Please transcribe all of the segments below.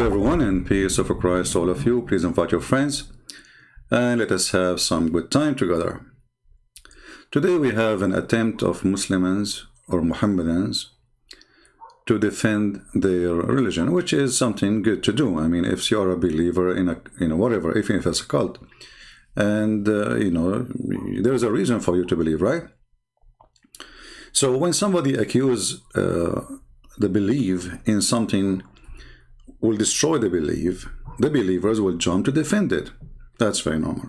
Hello everyone, and peace of Christ to all of you. Please invite your friends and let us have some good time together. Today we have an attempt of Muslims or Mohammedans to defend their religion, which is something good to do. I mean, if you are a believer in a whatever, even if it's a cult, and there's a reason for you to believe, right? So when somebody accuses the belief in something will destroy the belief, the believers will jump to defend it. That's very normal.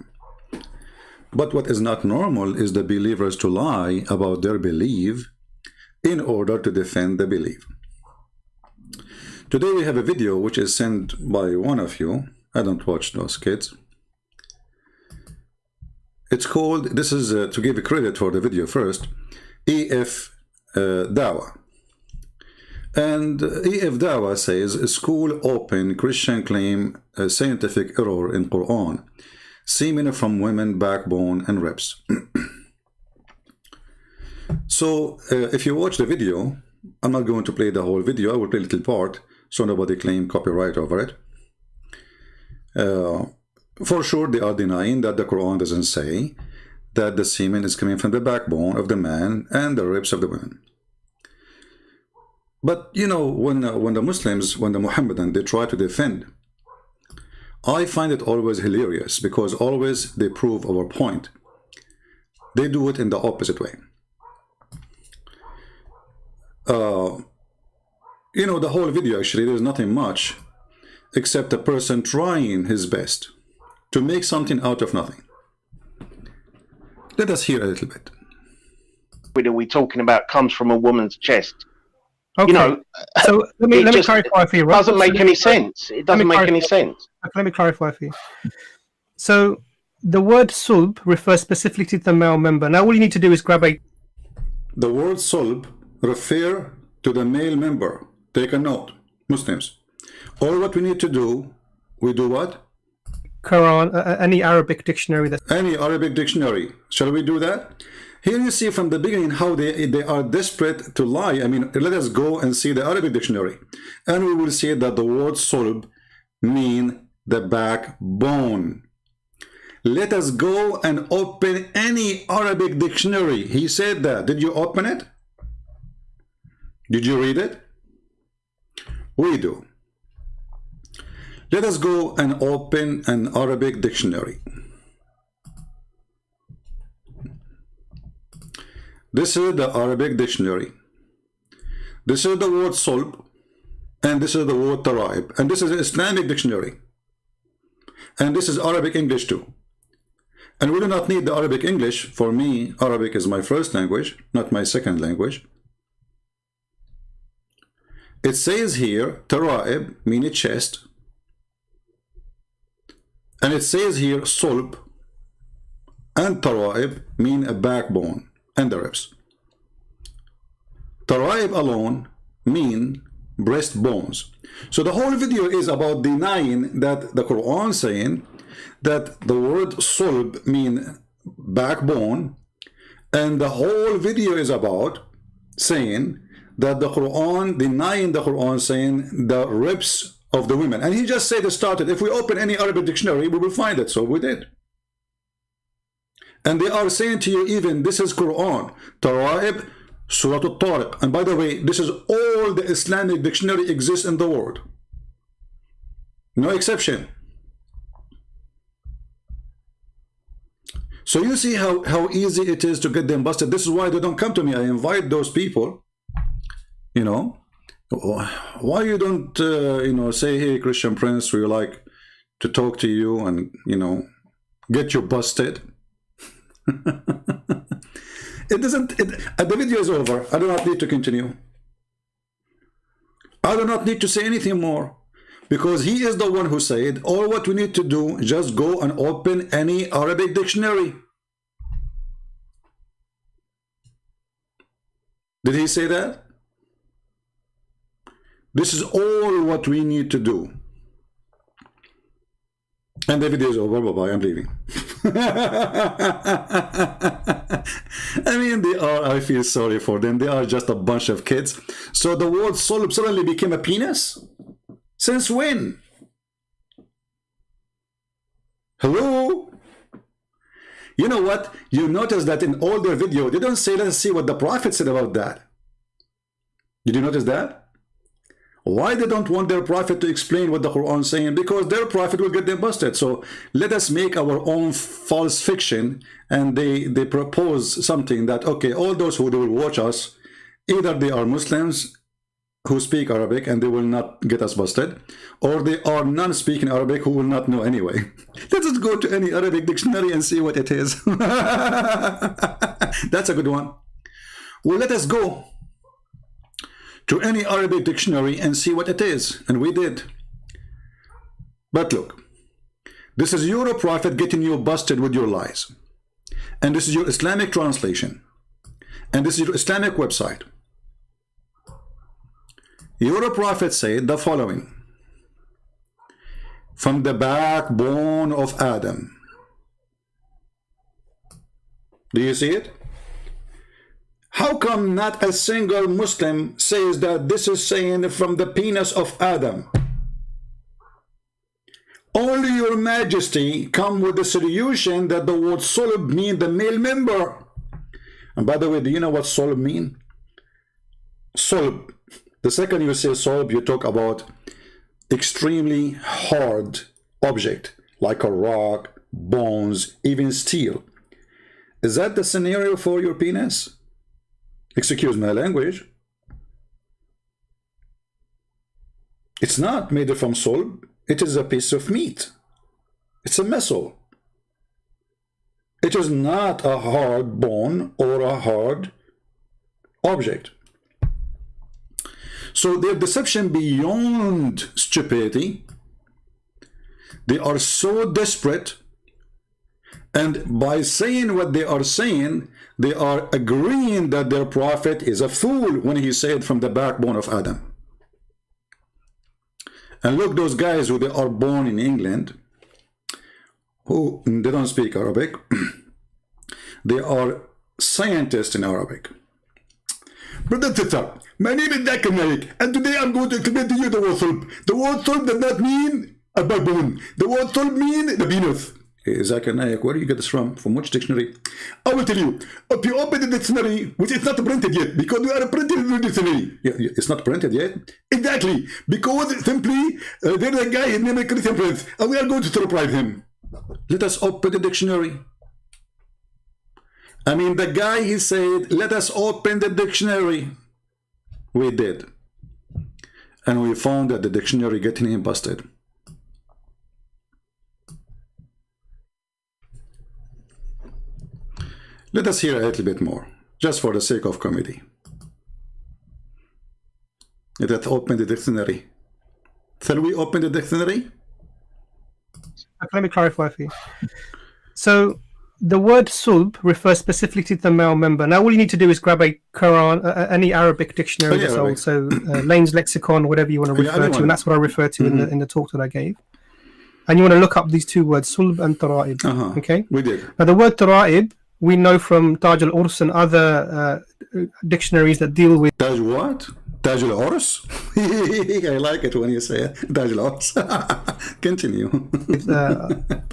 But what is not normal is the believers to lie about their belief in order to defend the belief. Today we have a video which is sent by one of you. I don't watch those kids. It's called, this is to give credit for the video first, EF Dawa. And EF Dawa says, school open, Christian claim a scientific error in Quran, semen from women, backbone and ribs. So if you watch the video, I'm not going to play the whole video, I will play a little part so nobody claim copyright over it. For sure they are denying that the Quran doesn't say that the semen is coming from the backbone of the man and the ribs of the women. But you know, when the Muslims, when the Mohammedan, they try to defend, I find it always hilarious because always they prove our point. They do it in the opposite way. You know, the whole video actually, there's nothing much except a person trying his best to make something out of nothing. Let us hear a little bit. What are we talking about comes from a woman's chest? Okay. You know, so let me clarify for you. It doesn't make any sense. It doesn't make any sense. Let me clarify for you. So the word sulb refers specifically to the male member. Now all you need to do is grab a... The word sulb refer to the male member. Take a note, Muslims. All what we need to do, we do what? Quran, any Arabic dictionary. Any Arabic dictionary. Shall we do that? Here you see from the beginning how they are desperate to lie. I mean, let us go and see the Arabic dictionary. And we will see that the word sulb mean the backbone. Let us go and open any Arabic dictionary. He said that. Did you open it? Did you read it? We do. Let us go and open an Arabic dictionary. This is the Arabic dictionary. This is the word sulb, and this is the word taraib, and this is an Islamic dictionary. And this is Arabic English too. And we do not need the Arabic English. For me, Arabic is my first language, not my second language. It says here, taraib, meaning chest. And it says here, sulb, and taraib mean a backbone and the ribs. Taraib alone mean breastbones. So the whole video is about denying that the Quran saying that the word sulb mean backbone, and the whole video is about saying that the Quran, denying the Quran saying the ribs of the women. And he just said it started, if we open any Arabic dictionary, we will find it. So we did. And they are saying to you, even this is Quran, Taraib, Surah Al-Tariq. And by the way, this is all the Islamic dictionary exists in the world. No exception. So you see how easy it is to get them busted. This is why they don't come to me. I invite those people, you know. Why you don't, say, hey, Christian Prince, we like to talk to you and, get you busted. The video is over. I do not need to continue. I do not need to say anything more because he is the one who said all what we need to do, just go and open any Arabic dictionary. Did he say that? This is all what we need to do. And the video is over. Bye-bye. I'm leaving. I mean, they are, I feel sorry for them. They are just a bunch of kids. So the word sulb suddenly became a penis? Since when? Hello? You know what? You notice that in all their video, they don't say, let's see what the Prophet said about that. Did you notice that? Why they don't want their Prophet to explain what the Quran is saying? Because their Prophet will get them busted. So let us make our own false fiction, and they propose something that, okay, all those who will watch us, either they are Muslims who speak Arabic and they will not get us busted, or they are non-speaking Arabic who will not know anyway. Let us go to any Arabic dictionary and see what it is. That's a good one. Well, let us go to any Arabic dictionary and see what it is. And we did. But look, this is your Prophet getting you busted with your lies. And this is your Islamic translation. And this is your Islamic website. Your Prophet said the following: from the backbone of Adam. Do you see it? How come not a single Muslim says that this is saying from the penis of Adam? Only your Majesty come with the solution that the word sulb mean the male member. And by the way, do you know what sulb mean? Sulb. The second you say sulb, you talk about extremely hard object, like a rock, bones, even steel. Is that the scenario for your penis? Excuse my language. It's not made from sulb. It is a piece of meat. It's a missile. It is not a hard bone or a hard object. So their deception beyond stupidity. They are so desperate, and by saying what they are saying, they are agreeing that their Prophet is a fool when he said from the backbone of Adam. And look, those guys who they are born in England, who they don't speak Arabic, they are scientists in Arabic. Brother Twitter, my name is Dr. Malik, and today I'm going to explain to you the word sulb. The word sulb does not mean a backbone. The word sulb means the penis. Zakir Naik, where do you get this from? From which dictionary? I will tell you. If you open the dictionary, which is not printed yet, because we are printing the dictionary. Yeah, it's not printed yet? Exactly. Because simply, there's a guy, his name is Christian Prince, and we are going to surprise him. Let us open the dictionary. I mean, the guy, he said, let us open the dictionary. We did. And we found that the dictionary getting him busted. Let us hear a little bit more, just for the sake of comedy. Let us open the dictionary. Shall we open the dictionary? Let me clarify for you. So, the word sulb refers specifically to the male member. Now, all you need to do is grab a Quran, any Arabic dictionary that's old, so Lane's Lexicon, whatever you want to refer to, and that's what I refer to in the talk that I gave. And you want to look up these two words, sulb and tara'ib. Okay? We did. Now, the word tara'ib, we know from Taj al-Urs and other dictionaries that deal with... Taj what? Taj al-Urs? I like it when you say it. Taj al-Urs. Continue.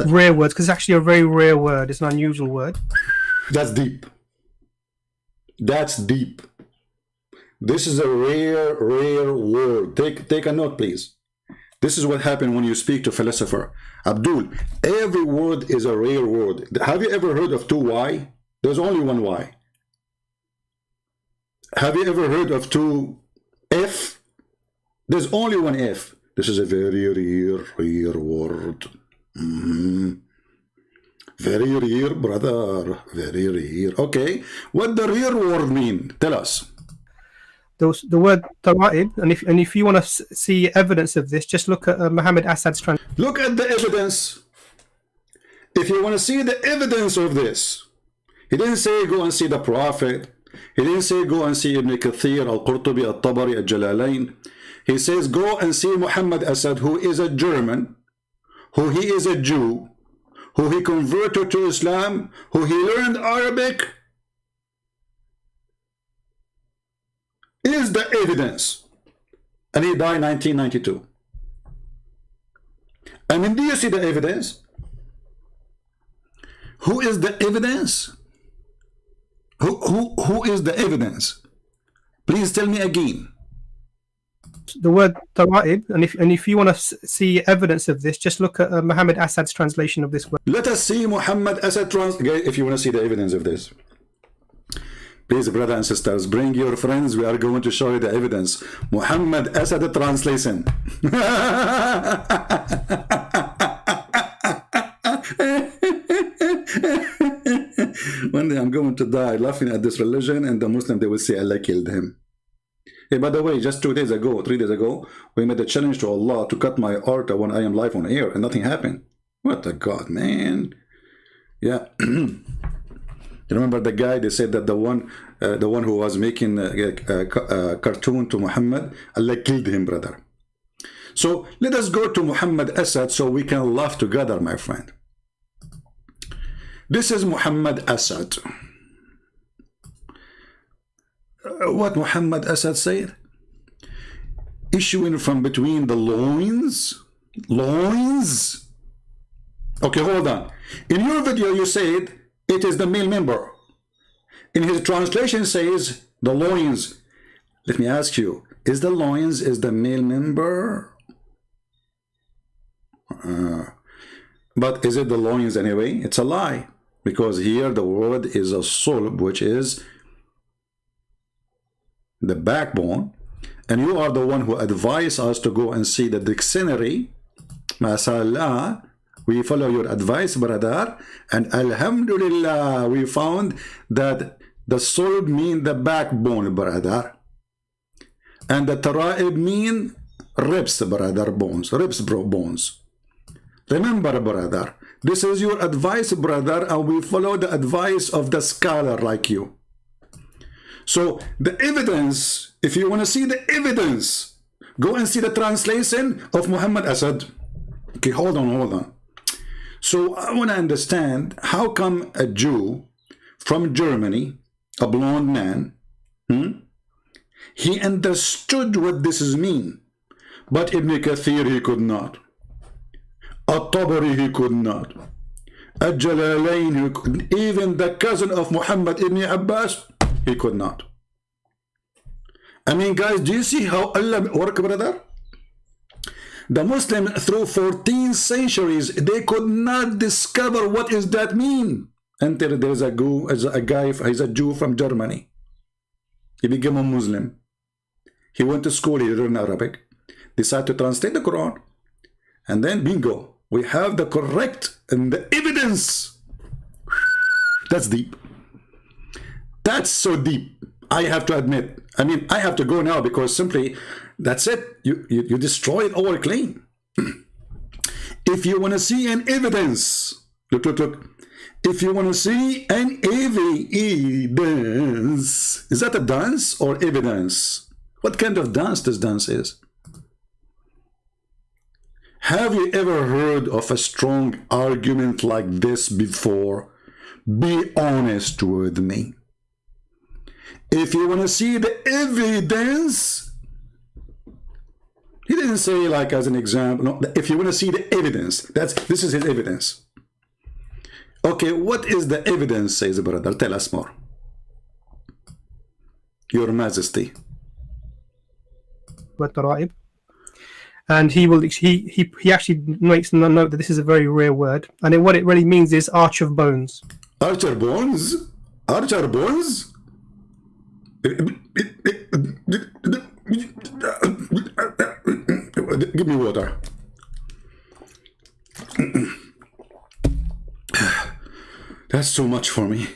Rare words, because it's actually a very rare word. It's an unusual word. That's deep. That's deep. This is a rare word. Take a note, please. This is what happened when you speak to a philosopher. Abdul, every word is a rare word. Have you ever heard of 2Y? There's only one Y. Have you ever heard of 2F? There's only one F. This is a very rare word. Very rare, brother. Very rare. Okay. What the rare word mean? Tell us. The word tara'ib, and if you want to see evidence of this, just look at Muhammad Assad's translation. Look at the evidence. If you want to see the evidence of this, he didn't say go and see the Prophet. He didn't say go and see Ibn Kathir, Al-Qurtubi, Al-Tabari, Al-Jalalain. He says go and see Muhammad Assad, who is a German, who he is a Jew, who he converted to Islam, who he learned Arabic. Is the evidence. And he died in 1992. I mean, do you see the evidence? Who is the evidence? Who is the evidence? Please tell me again. The word tara'ib, and if you want to see evidence of this, just look at Muhammad Assad's translation of this word. Let us see Muhammad Assad if you want to see the evidence of this. Please, brothers and sisters, bring your friends. We are going to show you the evidence. Muhammad Assad translation. One day I'm going to die laughing at this religion, and the Muslim, they will say Allah killed him. Hey, by the way, just 2 days ago, 3 days ago, we made a challenge to Allah to cut my aorta when I am live on air, and nothing happened. What a God, man. Yeah. You remember the guy, they said that the one who was making a cartoon to Muhammad, Allah killed him, brother. So let us go to Muhammad Assad so we can laugh together, my friend. This is Muhammad Assad. What Muhammad Assad said? Issuing from between the loins. Loins? Okay, hold on. In your video, you said it is the male member. In his translation says the loins. Let me ask you, is the loins is the male member? But is it the loins anyway? It's a lie. Because here the word is a sulb, which is the backbone. And you are the one who advised us to go and see the dictionary. Mashallah. We follow your advice, brother, and alhamdulillah, we found that the sulb mean the backbone, brother, and the tara'ib mean ribs, brother, bones, ribs, bro, bones. Remember, brother, this is your advice, brother, and we follow the advice of the scholar like you. So the evidence, if you want to see the evidence, go and see the translation of Muhammad Assad. Okay, hold on. So I want to understand, how come a Jew from Germany, a blonde man, he understood what this is mean, but Ibn Kathir, he could not. At-Tabari, he could not. Al-Jalalain, he could, even the cousin of Muhammad ibn Abbas, he could not. I mean, guys, do you see how Allah works, brother? The Muslim, through 14 centuries, they could not discover what is that mean until there is a guy, he's a Jew from Germany. He became a Muslim. He went to school, he learned Arabic, decided to translate the Quran, and then bingo, we have the correct and the evidence. That's deep. That's so deep. I have to admit. I mean, I have to go now because simply, that's it. You destroyed our claim. If you want to see an evidence, look. If you want to see an evidence, is that a dance or evidence? What kind of dance this dance is? Have you ever heard of a strong argument like this before? Be honest with me. If you want to see the evidence, he didn't say like as an example. No, if you want to see the evidence, this is his evidence. Okay, what is the evidence, says the brother? Tell us more. Your Majesty. And he actually makes a note that this is a very rare word, and what it really means is arch of bones. Archer bones? Archer bones? Give me water. That's too much for me.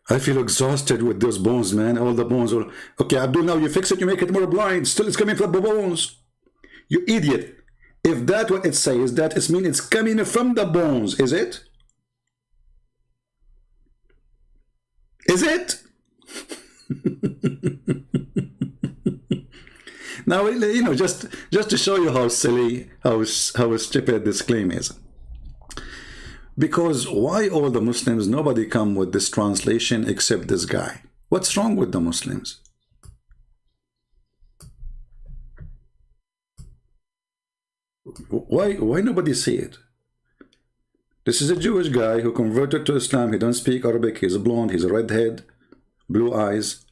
I feel exhausted with those bones, man. All the bones are... Okay, Abdul, now you fix it, you make it more blind. Still it's coming from the bones. You idiot. If that's what it says, that it means it's coming from the bones, is it? Is it? Now, you know, just to show you how silly, how stupid this claim is. Because why all the Muslims, nobody come with this translation except this guy? What's wrong with the Muslims? Why nobody see it? This is a Jewish guy who converted to Islam. He don't speak Arabic. He's a blonde. He's a redhead, blue eyes.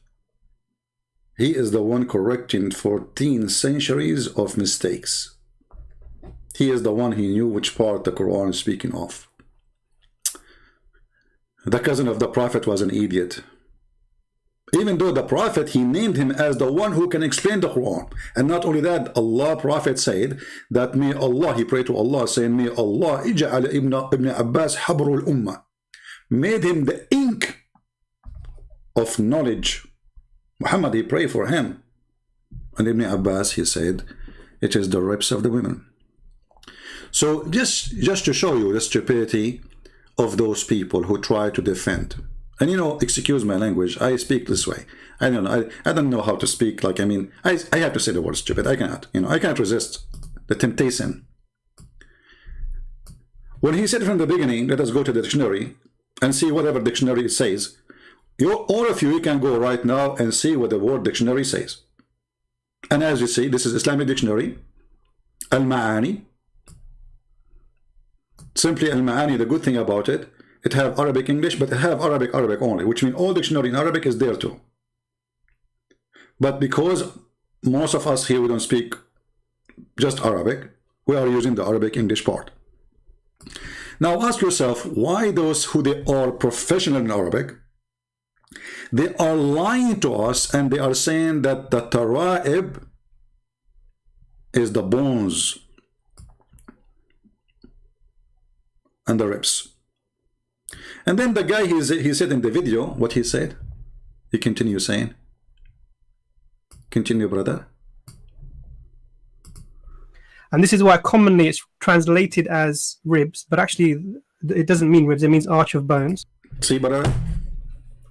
He is the one correcting 14 centuries of mistakes. He is the one he knew which part the Quran is speaking of. The cousin of the Prophet was an idiot. Even though the Prophet, he named him as the one who can explain the Quran. And not only that, Allah, Prophet said that may Allah, he prayed to Allah saying, may Allah ij'al ibn Abbas habrul ummah. Made him the ink of knowledge. Muhammad, he prayed for him. And Ibn Abbas, he said, it is the ribs of the women. So just to show you the stupidity of those people who try to defend. And you know, excuse my language, I speak this way. I don't know, I don't know how to speak. Like, I mean, I have to say the word stupid. I cannot, you know, I cannot resist the temptation. When he said from the beginning, let us go to the dictionary and see whatever dictionary says. All of you can go right now and see what the word dictionary says. And as you see, this is Islamic dictionary, Al-Ma'ani. Simply Al-Ma'ani, the good thing about it, it have Arabic English, but it have Arabic only, which means all dictionary in Arabic is there too. But because most of us here, we don't speak just Arabic, we are using the Arabic English part. Now ask yourself, why those who they are professional in Arabic, they are lying to us and they are saying that the tara'ib is the bones and the ribs. And then the guy, he said in the video, what he said, he continues saying, continue, brother. And this is why commonly it's translated as ribs, but actually it doesn't mean ribs, it means arch of bones. See, brother?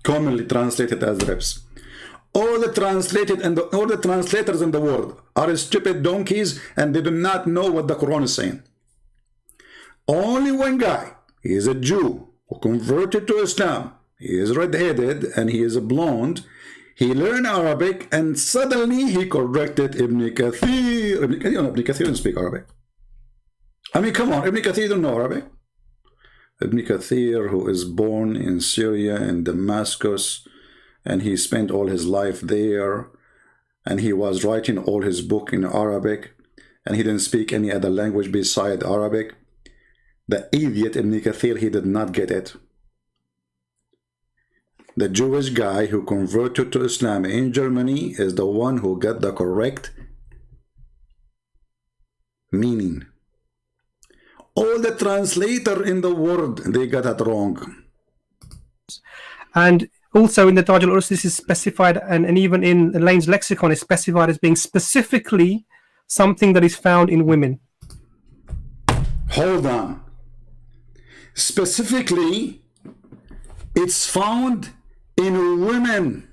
Commonly translated as ribs. All the translators in the world are stupid donkeys and they do not know what the Quran is saying. Only one guy, he is a Jew who converted to Islam. He is red-headed and he is a blonde. He learned Arabic and suddenly he corrected Ibn Kathir. Ibn Kathir didn't speak Arabic. I mean, come on, Ibn Kathir don't know Arabic. Ibn Kathir, who is born in Syria, in Damascus, and he spent all his life there, and he was writing all his book in Arabic, and he didn't speak any other language beside Arabic. The idiot Ibn Kathir, he did not get it. The Jewish guy who converted to Islam in Germany is the one who got the correct meaning. All the translator in the world, they got it wrong. And also in the Taj al-Urus, this is specified, and even in Lane's lexicon, is specified as being specifically something that is found in women. Hold on. Specifically, it's found in women.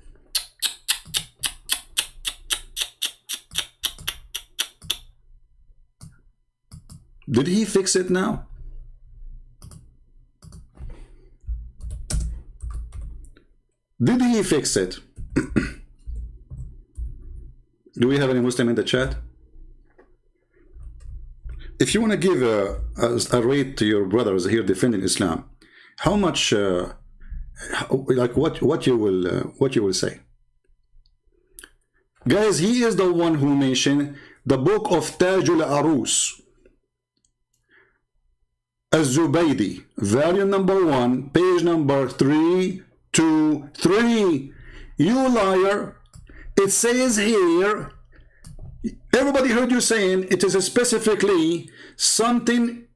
Did he fix it now? Did he fix it? Do we have any Muslim in the chat? If you want to give a rate to your brothers here defending Islam, how much, like what you will say? Guys, he is the one who mentioned the book of Taj al-Arus, Az-Zubaydi, volume number 1, page number 323. You liar! It says here, everybody heard you saying it is specifically something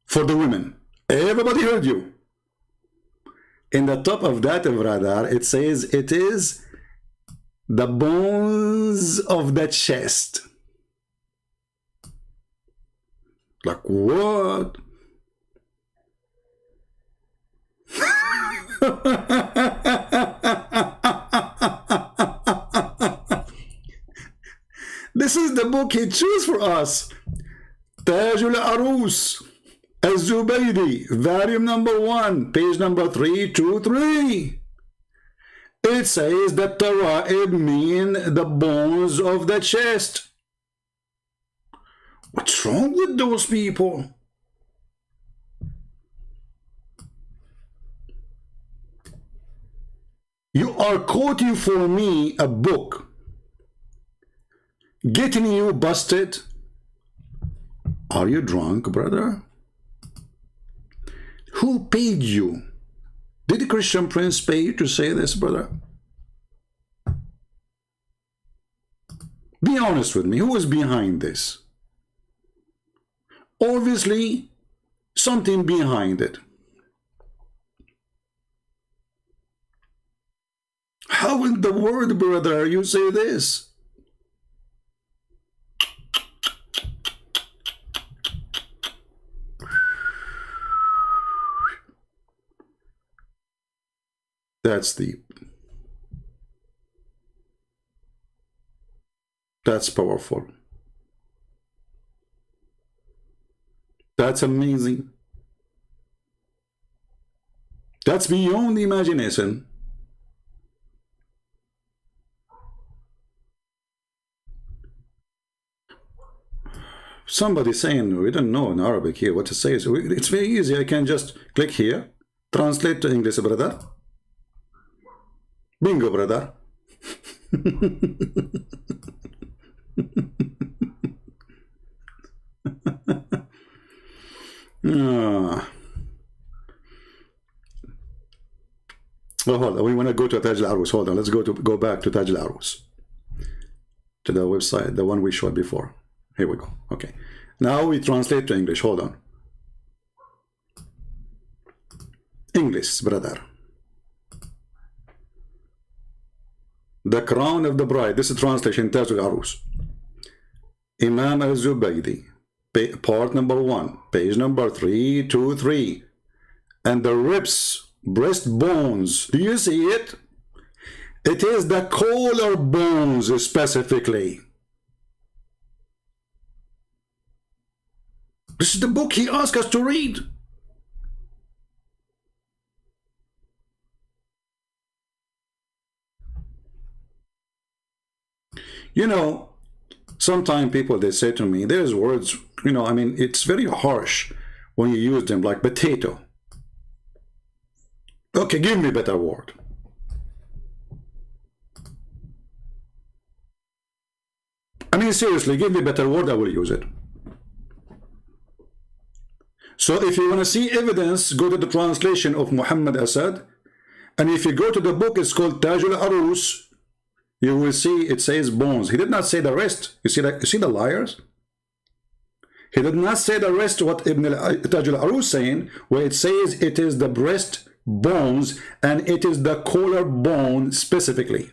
for the women. Everybody heard you. In the top of that, brother, it says it is the bones of the chest. Like what? This is the book he chose for us. Taj al-Arus, Az-Zubaydi, volume number 1, page number 323. It says that Tara'ib mean the bones of the chest. What's wrong with those people? You are quoting for me a book, getting you busted. Are you drunk, brother? Who paid you? Did the Christian Prince pay you to say this, brother? Be honest with me. Who is behind this? Obviously, something behind it. How in the world, brother, you say this? That's deep. That's powerful. That's amazing. That's beyond imagination. Somebody saying we don't know in Arabic here what to say. So it's very easy. I can just click here, translate to English, brother. Bingo, brother. Well, hold on. We want to go to Taj al-Arus. Hold on. Let's go back to Taj al-Arus, to the website, the one we showed before. Here we go. Okay. Now we translate to English. Hold on. English, brother. The crown of the bride. This is translation, Taj al-Arus. Imam al-Zubaydi, part number 1, page number 323. And the ribs, breastbones. Do you see it? It is the collarbones specifically. This is the book he asked us to read. You know, sometimes people, they say to me, there's words, you know, I mean, it's very harsh when you use them, like potato. Okay, give me a better word. I mean, seriously, give me a better word, I will use it. So if you want to see evidence, go to the translation of Muhammad Asad. And if you go to the book, it's called Taj al-Arus. You will see it says bones. He did not say the rest. You see the liars? He did not say the rest what Ibn Taj al-Arus saying, where it says it is the breast bones and it is the collarbone specifically.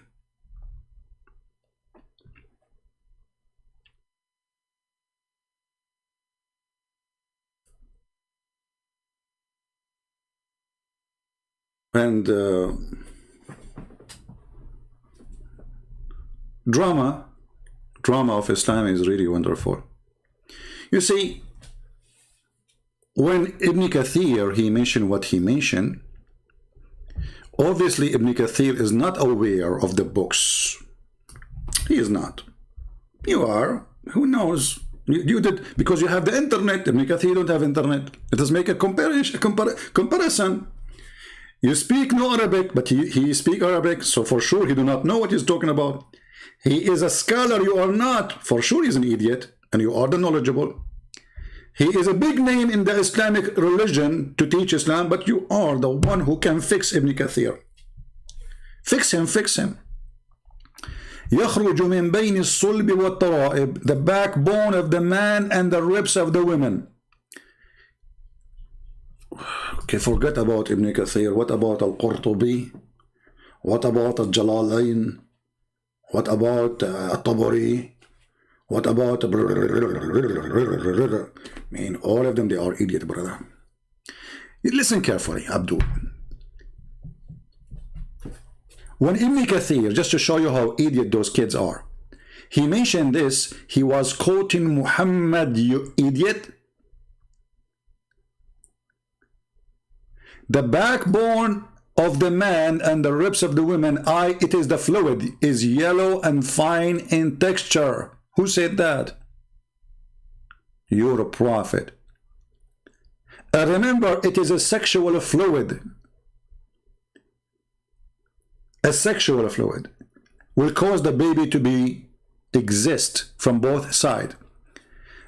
And drama of Islam is really wonderful. You see, when Ibn Kathir, he mentioned what he mentioned, obviously Ibn Kathir is not aware of the books. He is not. You are. Who knows? You did, because you have the internet. Ibn Kathir don't have internet. Let us make a comparison. You speak no Arabic, but he speak Arabic, so for sure he do not know what he's talking about. He is a scholar, you are not. For sure he's an idiot, and you are the knowledgeable. He is a big name in the Islamic religion to teach Islam, but you are the one who can fix Ibn Kathir. Fix him, fix him. يخرج من بين الصلب والترائب, the backbone of the man and the ribs of the women. Okay, forget about Ibn Kathir. What about Al-Qurtubi? What about Al-Jalalain? What about Al-Tabari? What about... I mean, all of them, they are idiot, brother. Listen carefully, Abdul. When Ibn Kathir, just to show you how idiot those kids are, he mentioned this, he was quoting Muhammad, you idiot. The backbone of the man and the ribs of the women, it is the fluid, is yellow and fine in texture. Who said that? You're a prophet. Remember, it is a sexual fluid. a sexual fluid will cause the baby to be exist from both sides.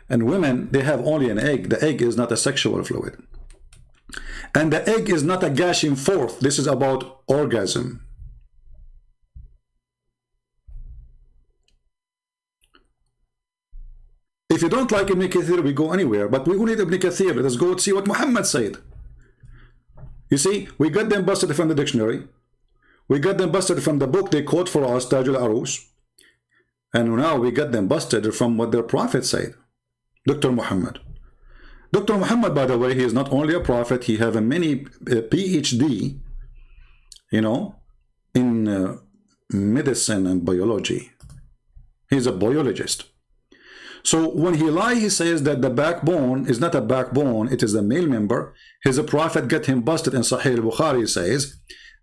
And women, they have only an egg. The egg is not a sexual fluid. And the egg is not a gushing forth. This is about orgasm. If you don't like Ibn Kathir, we go anywhere. But we need Ibn Kathir. Let us go see what Muhammad said. You see, we got them busted from the dictionary. We got them busted from the book they quote for us, Taj al-Arus. And now we got them busted from what their prophet said. Dr. Muhammad. Dr. Muhammad, by the way, he is not only a prophet, he have a many PhD, you know, in medicine and biology. He's a biologist. So when he lies, he says that the backbone is not a backbone, it is a male member. His prophet get him busted in Sahih al-Bukhari, says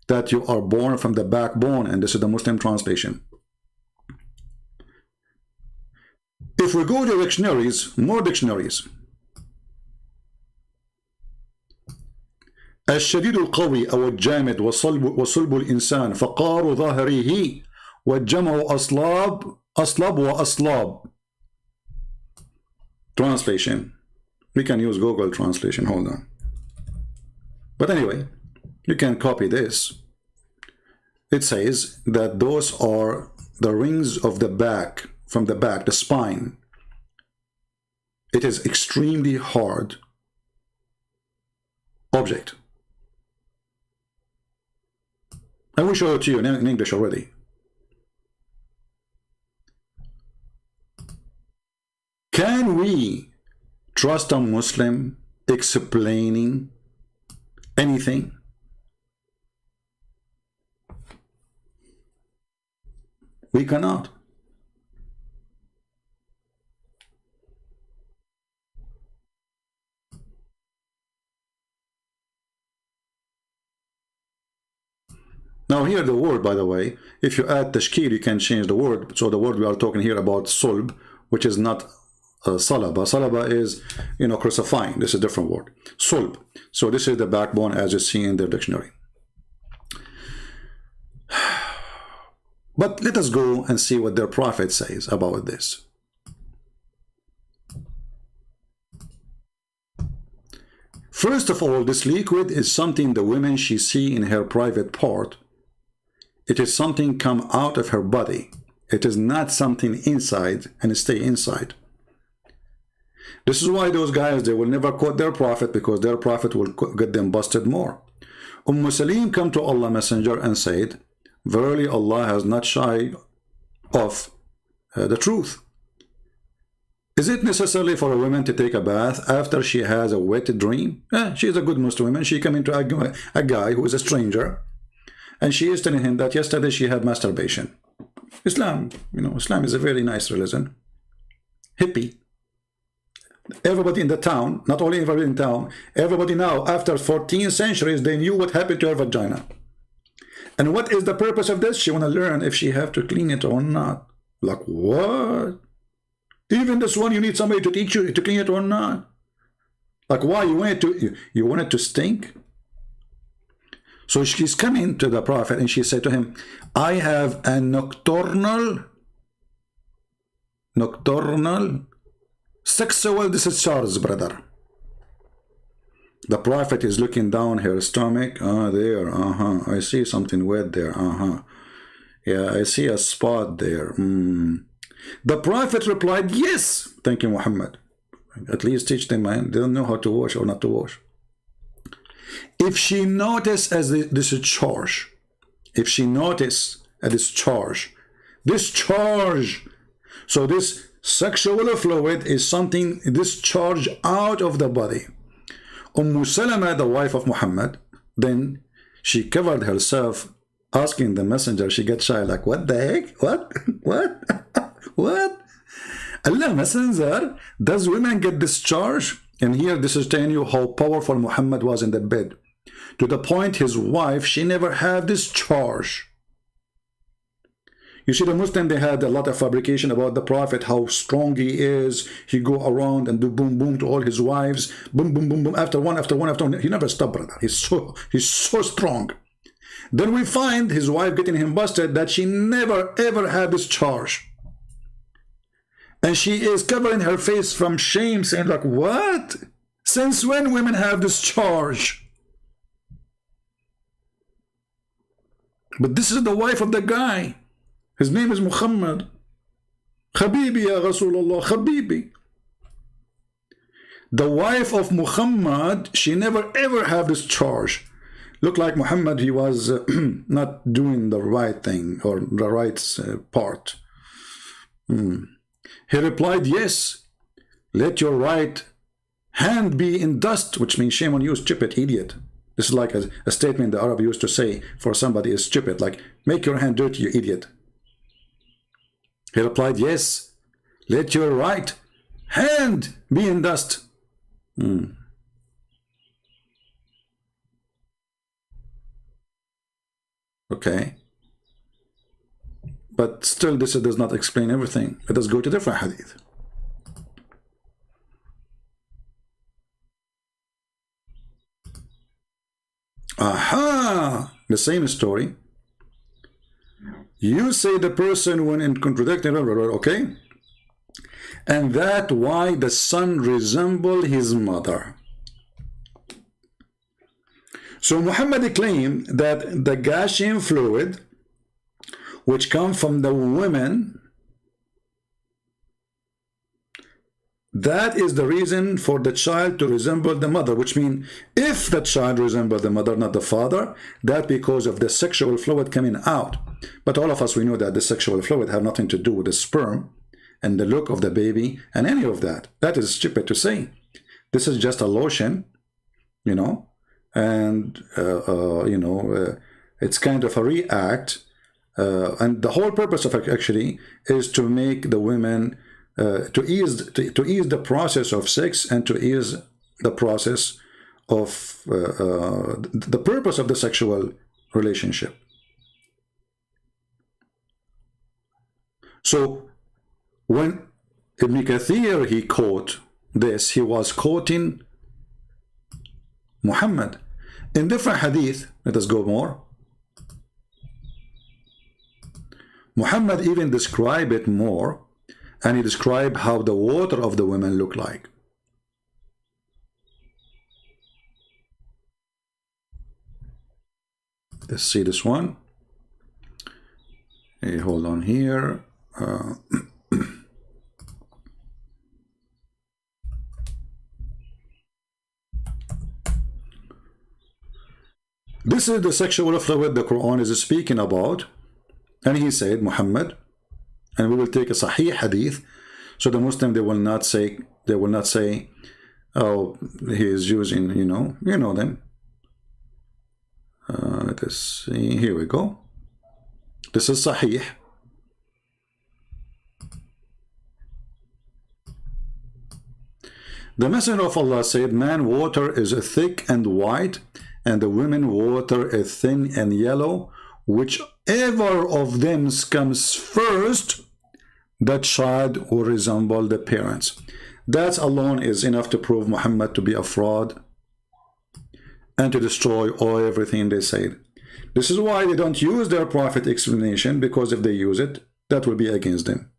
that you are born from the backbone, and this is the Muslim translation. If we go to dictionaries, more dictionaries. الشديد القوي أو الجامد وصلب الإنسان فقار ظاهره والجمع أصلاب وأصلاب. Translation. We can use Google translation. Hold on. But anyway, you can copy this. It says that those are the rings of the back, from the back, the spine. It is extremely hard object. I will show it to you in English already. Can we trust a Muslim explaining anything? We cannot. Now here the word, by the way, if you add tashkil, you can change the word. So the word we are talking here about sulb, which is not salaba. Salaba is, you know, crucifying. This is a different word. Sulb. So this is the backbone as you see in their dictionary. But let us go and see what their prophet says about this. First of all, this liquid is something the women she see in her private part. It is something come out of her body. It is not something inside and stay inside. This is why those guys, they will never quote their prophet, because their prophet will get them busted more. Salim come to Allah Messenger and said, verily Allah has not shy of the truth. Is it necessary for a woman to take a bath after she has a wet dream? She is a good Muslim woman. She come into a guy who is a stranger, and she is telling him that yesterday she had masturbation. Islam, you know, Islam is a very nice religion. Hippie. Everybody in the town, not only everybody in town, everybody now, after 14 centuries, they knew what happened to her vagina. And what is the purpose of this? She want to learn if she have to clean it or not. Like, what? Even this one, you need somebody to teach you to clean it or not. Like, why? You want it to stink? So she's coming to the prophet and she said to him, I have a nocturnal sexual discharge, brother. The prophet is looking down her stomach. There, I see something wet there. Yeah, I see a spot there. The prophet replied, yes. Thank you, Muhammad. At least teach them, man. They don't know how to wash or not to wash. If she noticed as this charge, if she noticed a discharge, so this sexual fluid is something discharged out of the body. Salama, the wife of Muhammad, then she covered herself, asking the messenger. She gets shy, like, what the heck? What? What? Allah Messenger, does women get discharged? And here this is telling you how powerful Muhammad was in the bed, to the point his wife, she never had discharge. You see, the Muslim, they had a lot of fabrication about the prophet, how strong he is. He go around and do boom boom to all his wives, boom boom boom boom, after one. He never stopped, brother. He's so strong. Then we find his wife getting him busted that she never ever had this charge. And she is covering her face from shame, saying like, what? Since when women have this charge? But this is the wife of the guy. His name is Muhammad. Habibi ya Rasulullah, Habibi. The wife of Muhammad, she never ever had this charge. Looked like Muhammad, he was not doing the right thing or the right part. He replied, yes, let your right hand be in dust, which means shame on you, stupid idiot. This is like a statement the Arab used to say for somebody is stupid, like, make your hand dirty, you idiot. He replied, yes, let your right hand be in dust. Okay. But still, this does not explain everything. Let us go to different hadith. Aha! The same story. You say the person when in contradicting, okay? And that why the son resembled his mother. So Muhammad claimed that the gushing fluid which come from the women, that is the reason for the child to resemble the mother, which means if the child resembles the mother, not the father, that because of the sexual fluid coming out. But all of us, we know that the sexual fluid have nothing to do with the sperm and the look of the baby and any of that. That is stupid to say. This is just a lotion, you know, and it's kind of a react, and the whole purpose of it actually is to make the women to ease the process of sex and to ease the process of the purpose of the sexual relationship. So when Ibn Kathir he quote this, he was quoting Muhammad. In different hadith, let us go more. Muhammad even described it more, and he described how the water of the women look like. Let's see this one. Hey, hold on here. This is the sexual fluid the Quran is speaking about, and he said Muhammad, and we will take a Sahih hadith, so the Muslim they will not say oh, he is using, you know them. Let us see, here we go. This is Sahih. The Messenger of Allah said, man water is thick and white, and the women water is thin and yellow. Whichever of them comes first, that child will resemble the parents. That alone is enough to prove Muhammad to be a fraud and to destroy everything they said. This is why they don't use their prophet explanation, because if they use it, that will be against them.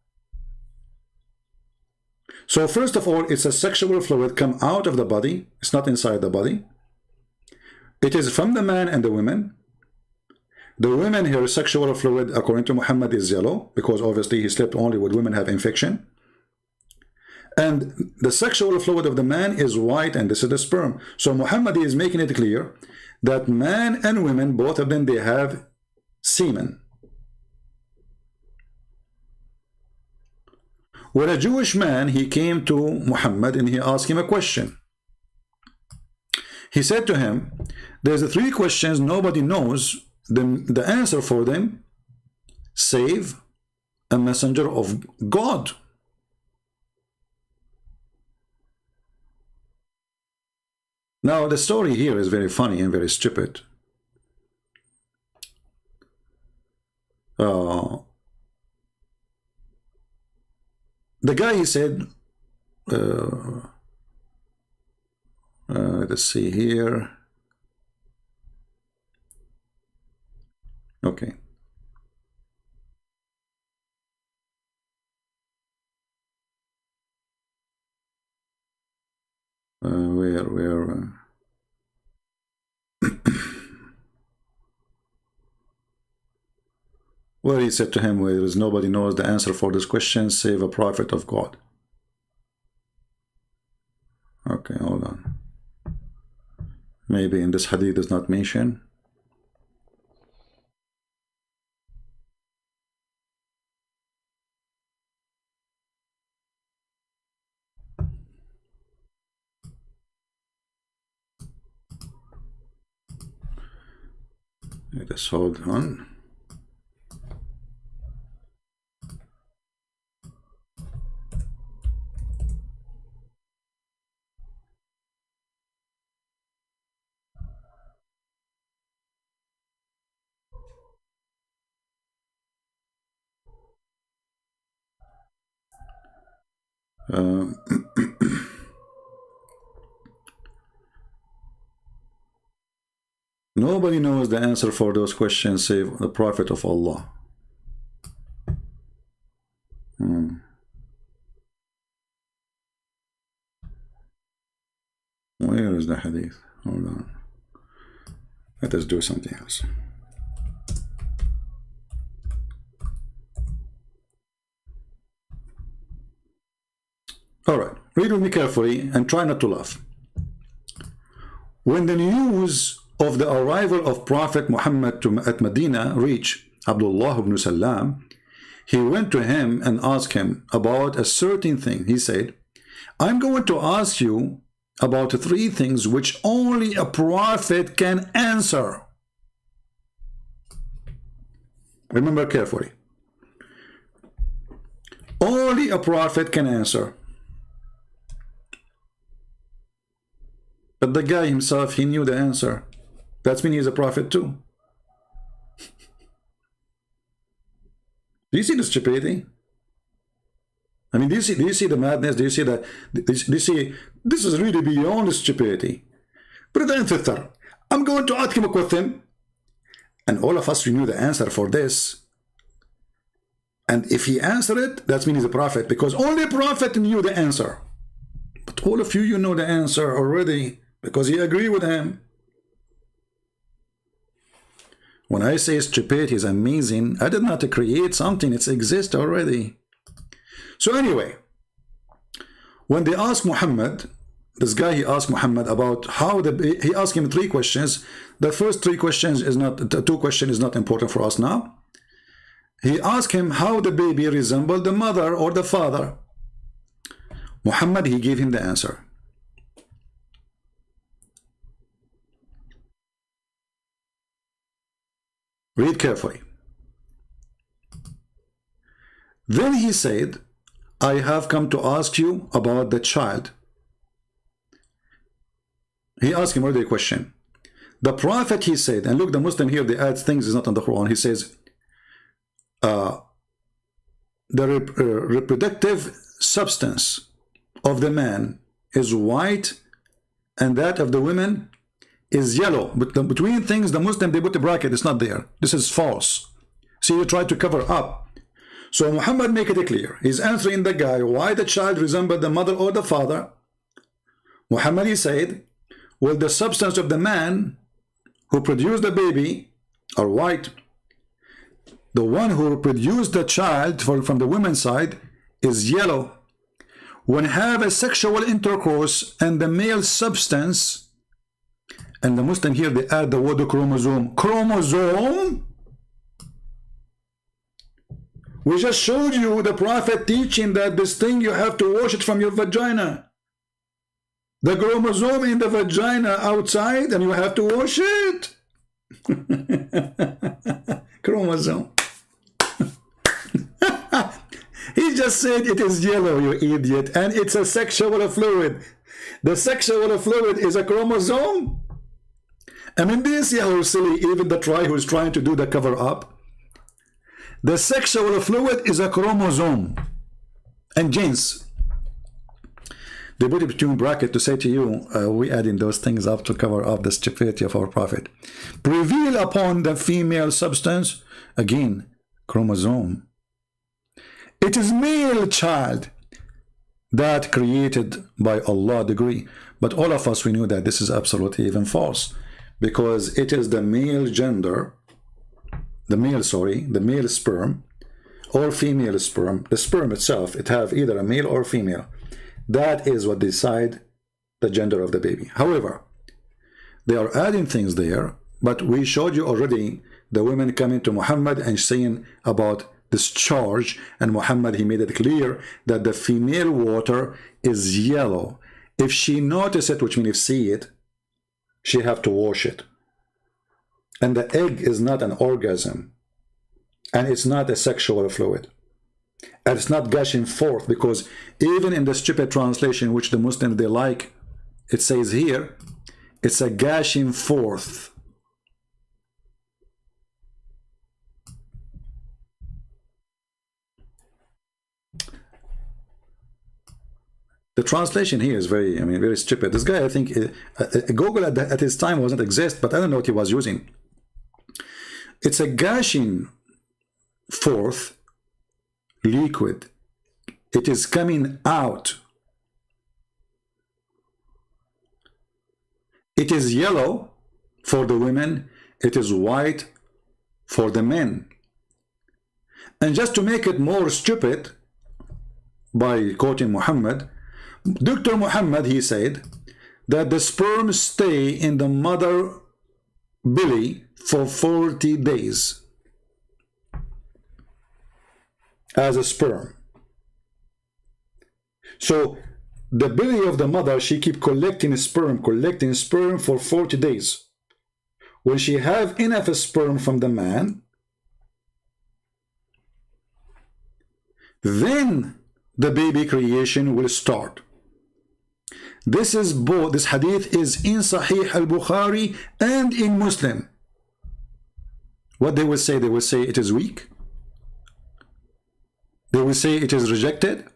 So first of all, it's a sexual fluid come out of the body. It's not inside the body. It is from the man and the women. The women here, sexual fluid, according to Muhammad, is yellow, because obviously he slept only with women have infection. And the sexual fluid of the man is white, and this is the sperm. So Muhammad is making it clear that man and women, both of them, they have semen. When a Jewish man, he came to Muhammad and he asked him a question. He said to him, there's 3 questions nobody knows the answer for them, save a messenger of God. Now the story here is very funny and very stupid. The guy, he said, let's see here. Okay. Where? Where he said to him, "Where there is nobody knows the answer for this question save a prophet of God." Okay, hold on. Maybe in this hadith is not mentioned. Let us hold on. Nobody knows the answer for those questions save the Prophet of Allah. Where is the hadith? Hold on. Let us do something else. Alright, read with me carefully and try not to laugh. When the news of the arrival of Prophet Muhammad at Medina reached Abdullah ibn Salam, he went to him and asked him about a certain thing. He said, "I'm going to ask you about 3 things which only a prophet can answer." Remember carefully. Only a prophet can answer. But the guy himself, he knew the answer. That means he's a prophet too. Do you see the stupidity? I mean, do you see the madness? Do you see the? Do you see? This is really beyond stupidity. Brother and sister, I'm going to ask him a question, and all of us we knew the answer for this. And if he answered it, that means he's a prophet, because only a prophet knew the answer. But all of you, you know the answer already, because you agree with him. When I say stupidity is amazing, I did not create something, it exists already. So anyway, when they asked Muhammad, this guy, he asked Muhammad about how he asked him 3 questions. The first 2 questions is not important for us now. He asked him how the baby resembled the mother or the father. Muhammad, he gave him the answer. Read carefully. Then he said, "I have come to ask you about the child." He asked him already a question. The prophet, he said, and look, the Muslim here, they add things is not on the Quran. He says, the reproductive substance of the man is white and that of the women is yellow. But between things, the Muslim, they put a bracket, it's not there. This is false. See, you try to cover up. So Muhammad make it clear. He's answering the guy why the child resembled the mother or the father. Muhammad, he said, well, the substance of the man who produced the baby are white. The one who produced the child from the women's side is yellow. When have a sexual intercourse and the male substance, and the Muslim here, they add the word chromosome. Chromosome? We just showed you the Prophet teaching that this thing, you have to wash it from your vagina. The chromosome in the vagina outside, and you have to wash it. Chromosome. He just said it is yellow, you idiot, and it's a sexual fluid. The sexual fluid is a chromosome. I mean, do you see how silly even the try who's trying to do the cover up? The sexual fluid is a chromosome and genes. They put it between brackets to say to you, we adding those things up to cover up the stupidity of our prophet. Prevail upon the female substance, again, chromosome. It is male child that created by Allah degree. But all of us, we knew that this is absolutely even false, because it is the male gender, the male sperm, or female sperm. The sperm itself, it have either a male or female. That is what decide the gender of the baby. However, they are adding things there, but we showed you already the women coming to Muhammad and saying about discharge, and Muhammad, he made it clear that the female water is yellow. If she notice it, which means if see it, she have to wash it. And the egg is not an orgasm, and it's not a sexual fluid, and it's not gushing forth, because even in the stupid translation which the Muslims they like, it says here it's a gushing forth. The translation here is very, I mean, very stupid. This guy, I think, Google at his time wasn't exist, but I don't know what he was using. It's a gushing forth liquid. It is coming out. It is yellow for the women. It is white for the men. And just to make it more stupid, by quoting Muhammad, Dr. Muhammad, he said that the sperm stay in the mother belly for 40 days as a sperm. So the belly of the mother, she keep collecting sperm for 40 days. When she have enough sperm from the man, then the baby creation will start. This is both, this hadith is in Sahih al-Bukhari and in Muslim. What they will say it is weak. They will say it is rejected.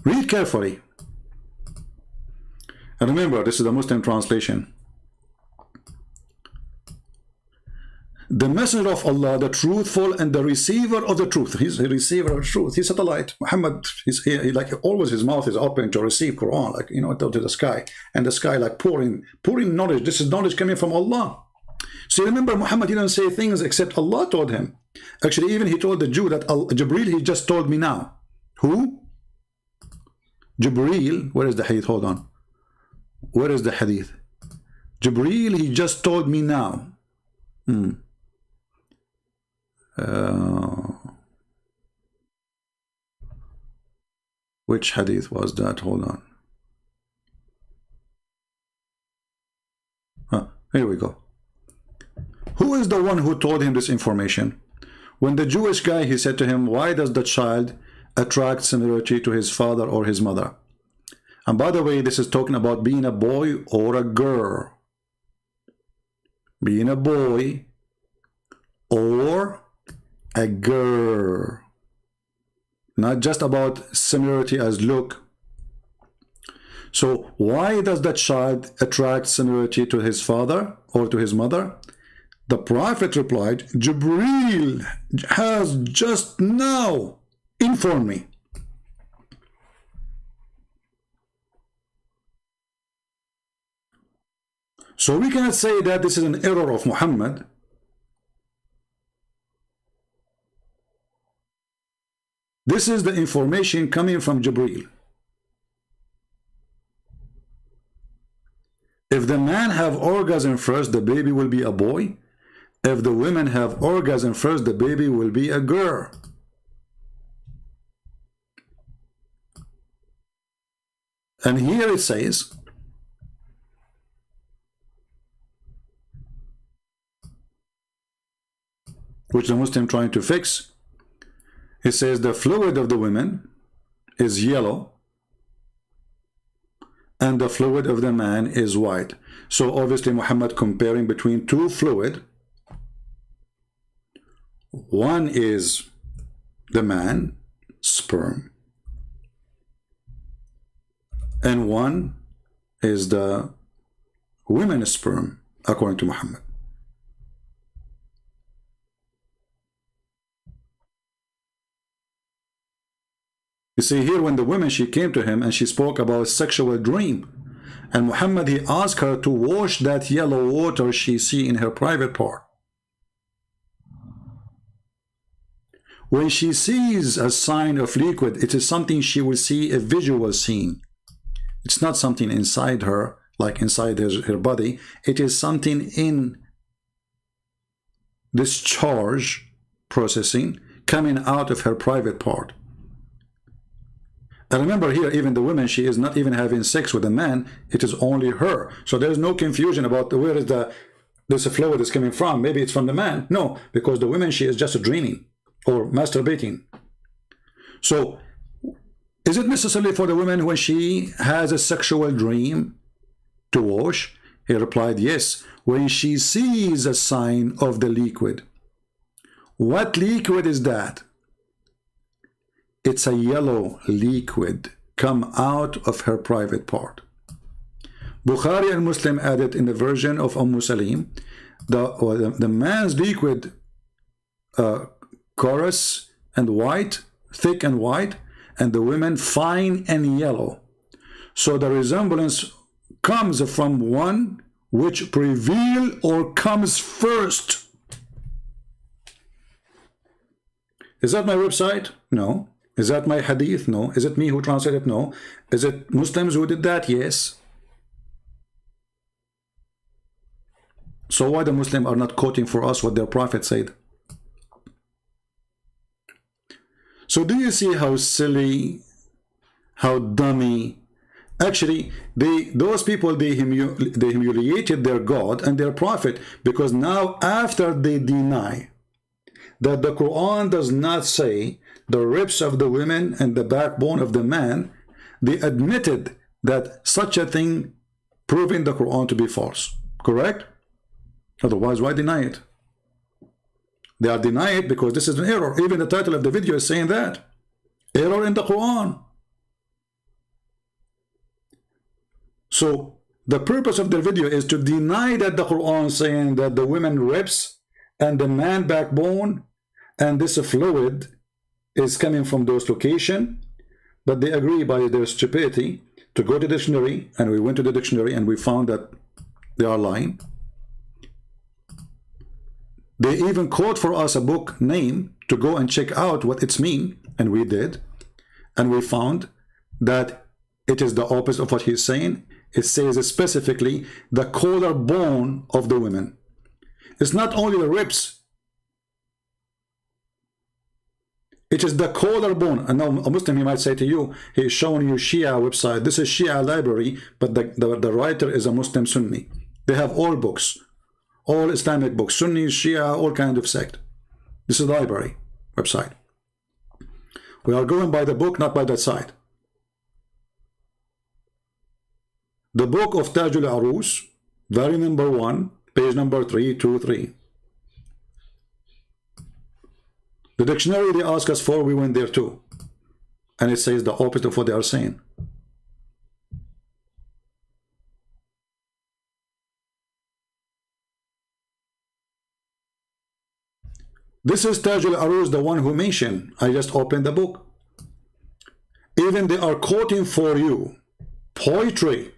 Read carefully. And remember, this is the Muslim translation. The messenger of Allah, the truthful and the receiver of the truth. He's a receiver of truth. He's satellite. Muhammad, he like always his mouth is open to receive Quran, like, you know, to the sky. And the sky like pouring knowledge. This is knowledge coming from Allah. So remember, Muhammad didn't say things except Allah told him. Actually, even he told the Jew that Jibreel, he just told me now. Who? Jibreel. Where is the hadith? Hold on. Where is the hadith? Jibreel, he just told me now. Which hadith was that? Hold on. Here we go. Who is the one who told him this information? When the Jewish guy, he said to him, why does the child attract similarity to his father or his mother? And by the way, this is talking about being a boy or a girl. Being a boy or a girl. Not just about similarity as look. So why does the child attract similarity to his father or to his mother? The Prophet replied, Jibreel has just now informed me. So we cannot say that this is an error of Muhammad. This is the information coming from Jibreel. If the man have orgasm first, the baby will be a boy. If the women have orgasm first, the baby will be a girl. And here it says, which the Muslim trying to fix, it says the fluid of the women is yellow and the fluid of the man is white. So obviously Muhammad comparing between two fluid. One is the man, sperm, and one is the women's sperm, according to Muhammad. You see here, when the woman, she came to him and she spoke about sexual dream, and Muhammad, he asked her to wash that yellow water she see in her private part. When she sees a sign of liquid, it is something she will see, a visual scene. It's not something inside her, like inside her body. It is something in discharge processing coming out of her private part. And remember here, even the woman, she is not even having sex with a man. It is only her. So there is no confusion about where is this fluid is coming from. Maybe it's from the man. No, because the woman, she is just dreaming or masturbating. So is it necessary for the woman when she has a sexual dream to wash? He replied, yes, when she sees a sign of the liquid. What liquid is that? It's a yellow liquid come out of her private part. Bukhari and Muslim added in the version of Salim, the man's liquid coarse and white, thick and white, and the women fine and yellow. So the resemblance comes from one which prevail or comes first. Is that my website? No. Is that my hadith? No. Is it me who translated? No. Is it Muslims who did that? Yes. So why the Muslims are not quoting for us what their prophet said? So do you see how silly, how dummy? Actually, those people, they humiliated their God and their prophet, because now after they deny that the Quran does not say the ribs of the women and the backbone of the man, they admitted that such a thing, proving the Quran to be false. Correct? Otherwise, why deny it? They are denying it because this is an error. Even the title of the video is saying that. Error in the Quran. So the purpose of the video is to deny that the Quran is saying that the women ribs and the man backbone and this fluid is coming from those locations, but they agree by their stupidity to go to the dictionary, and we went to the dictionary and we found that they are lying. They even quote for us a book name to go and check out what it's mean, and we did, and we found that it is the opposite of what he's saying. It says specifically the collarbone of the women. It's not only the ribs. It is the collarbone. And now a Muslim, he might say to you, he is showing you Shia website. This is Shia library, but the writer is a Muslim Sunni. They have all books, all Islamic books, Sunni, Shia, all kind of sect. This is the library website. We are going by the book, not by that site. The book of Tajul Arus, volume number 1, page number 323. The dictionary they ask us for, we went there too. And it says the opposite of what they are saying. This is Tajul Arus, the one who mentioned. I just opened the book. Even they are quoting for you poetry.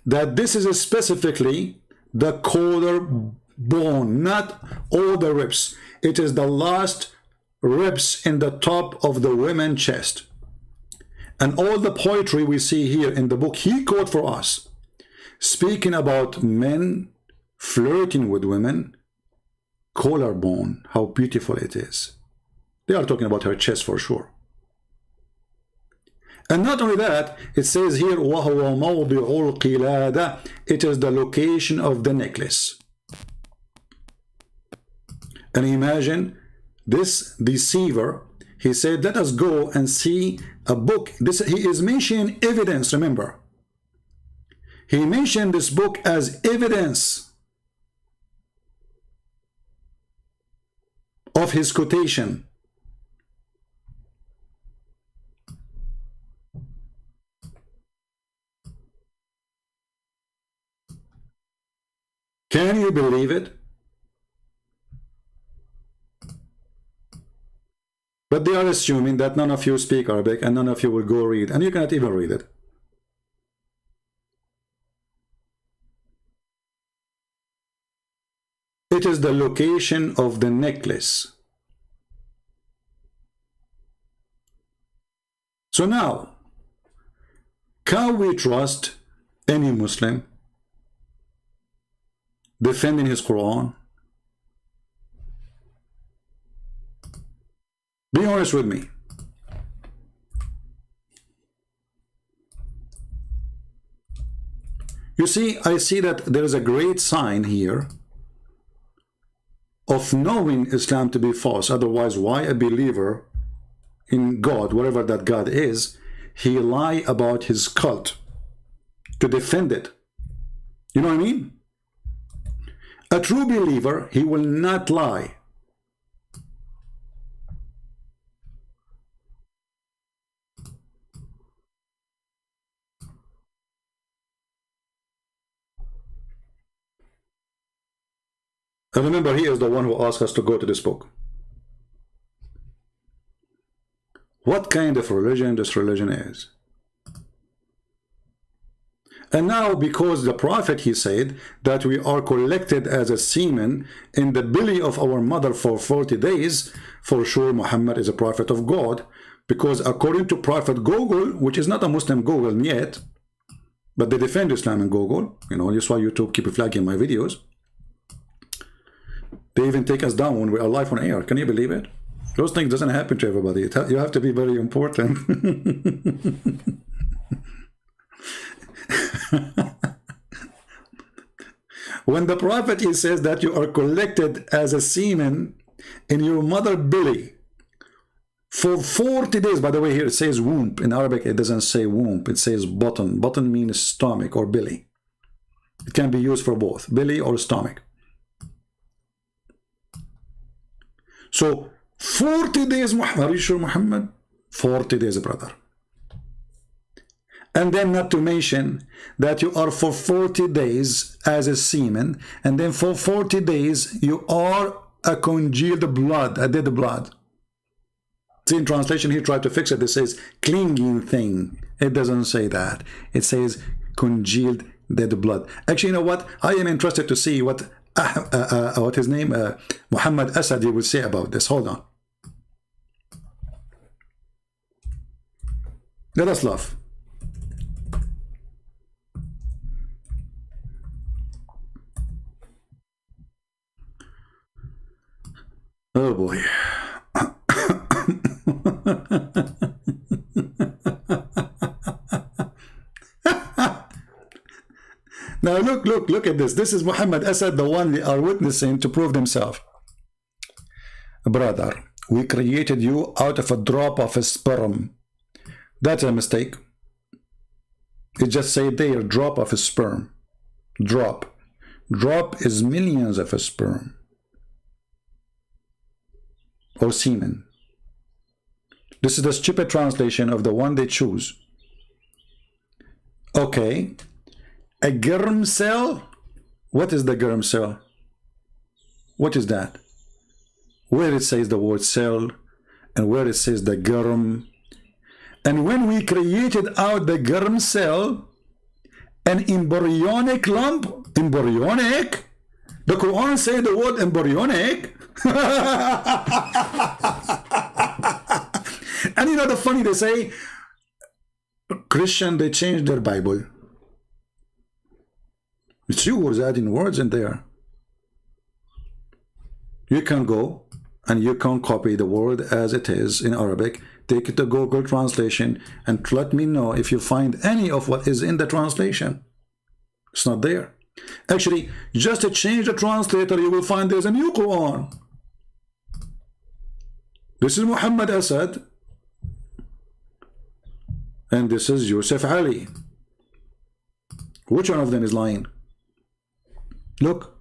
That this is specifically the collarbone, not all the ribs. It is the last ribs in the top of the women's chest. And all the poetry we see here in the book he quote for us, speaking about men flirting with women, collarbone, how beautiful it is. They are talking about her chest for sure. And not only that, it says here, وَهُوَ مَوْضِعُ الْقِلَادَةِ. It is the location of the necklace. And imagine this deceiver, he said, let us go and see a book. This, he is mentioning evidence, remember. He mentioned this book as evidence of his quotation. Can you believe it? But they are assuming that none of you speak Arabic and none of you will go read, and you cannot even read it. It is the location of the necklace. So now, can we trust any Muslim defending his Quran? Be honest with me. You see, I see that there is a great sign here of knowing Islam to be false. Otherwise, why a believer in God, whatever that God is, he lie about his cult to defend it? You know what I mean? A true believer, he will not lie. And remember, he is the one who asked us to go to this book. What kind of religion this religion is? And now, because the Prophet, he said that we are collected as a semen in the belly of our mother for 40 days, for sure Muhammad is a prophet of God, because according to Prophet Google, which is not a Muslim Google yet, but they defend Islam in Google, you know, that's why YouTube keep flagging my videos. They even take us down when we are live on air. Can you believe it? Those things doesn't happen to everybody. You have to be very important. When the Prophet, he says that you are collected as a semen in your mother belly for 40 days. By the way, here it says womb. In Arabic, it doesn't say womb. It says button. Button means stomach or belly. It can be used for both, belly or stomach. So 40 days, Muhammad. Are you sure, Muhammad? 40 days, brother. And then not to mention that you are for 40 days as a semen, and then for 40 days you are a congealed blood, a dead blood. See, in translation he tried to fix it. It says clinging thing. It doesn't say that. It says congealed dead blood. Actually, you know what? I am interested to see what his name, Muhammad Asad, will say about this. Hold on. Let us laugh. Oh boy. Now look at this. This is Muhammad Asad, the one they are witnessing to prove themselves. Brother, we created you out of a drop of a sperm. That's a mistake. It just say there, drop of a sperm. Drop. Drop is millions of a sperm. Or semen. This is the stupid translation of the one they choose. Okay. A germ cell? What is the germ cell? What is that? Where it says the word cell and where it says the germ. And when we created out the germ cell, an embryonic lump, embryonic? The Quran says the word embryonic. And you know the funny, they say, Christian, they changed their Bible. It's you who's adding words in there. You can go and you can copy the word as it is in Arabic, take it to Google translation and let me know if you find any of what is in the translation. It's not there. Actually, just to change the translator, you will find there's a new Quran. This is Muhammad Asad. and this is Yusuf Ali. Which one of them is lying? Look,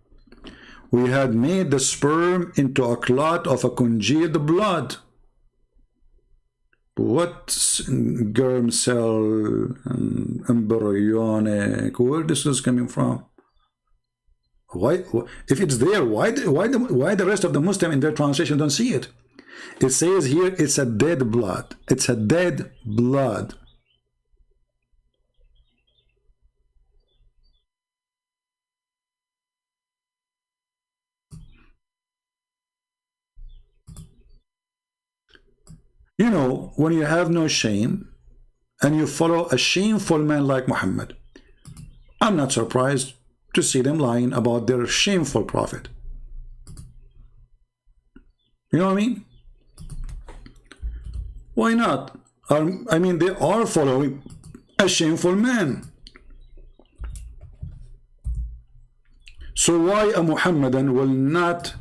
we had made the sperm into a clot of a congealed blood. What germ cell, embryonic, where this is coming from? Why, if it's there, why the rest of the Muslim in their translation don't see it? It says here it's a dead blood. It's a dead blood. You know, when you have no shame and you follow a shameful man like Muhammad, I'm not surprised to see them lying about their shameful prophet. You know what I mean? Why not? I mean, they are following a shameful man. So why a Muhammadan will not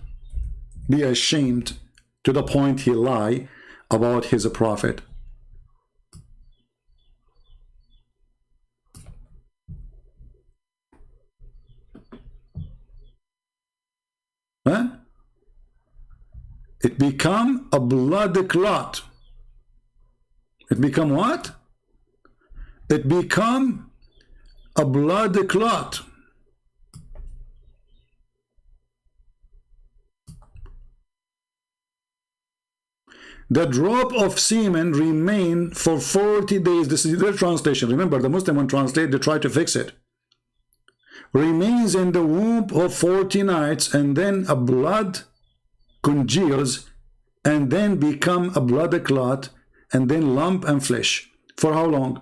be ashamed to the point he lie about his prophet? Huh? It become a blood clot. It become what? It become a blood clot. The drop of semen remain for 40 days. This is their translation. Remember, the Muslim one translate, they try to fix it. Remains in the womb of 40 nights, and then a blood congeals, and then become a blood clot, and then lump and flesh. For how long?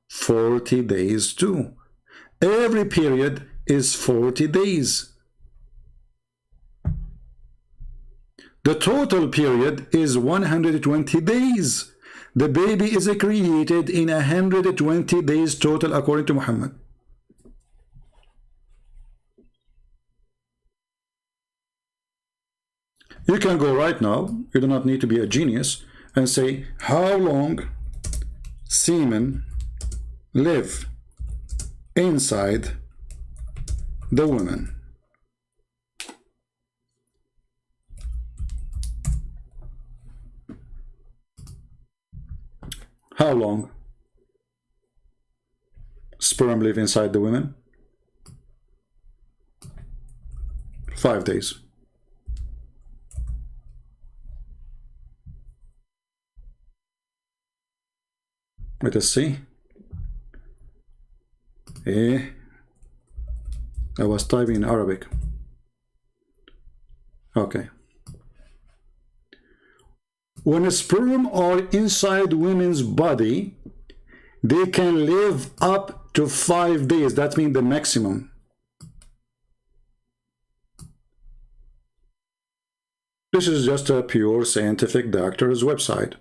40 days too. Every period is 40 days. The total period is 120 days. The baby is created in 120 days total according to Muhammad. You can go right now, you do not need to be a genius, and say how long semen live inside the woman. How long sperm live inside the women? 5 days. Let us see. I was typing in Arabic. Okay. When a sperm are inside women's body, they can live up to 5 days. That means the maximum. This is just a pure scientific doctor's website.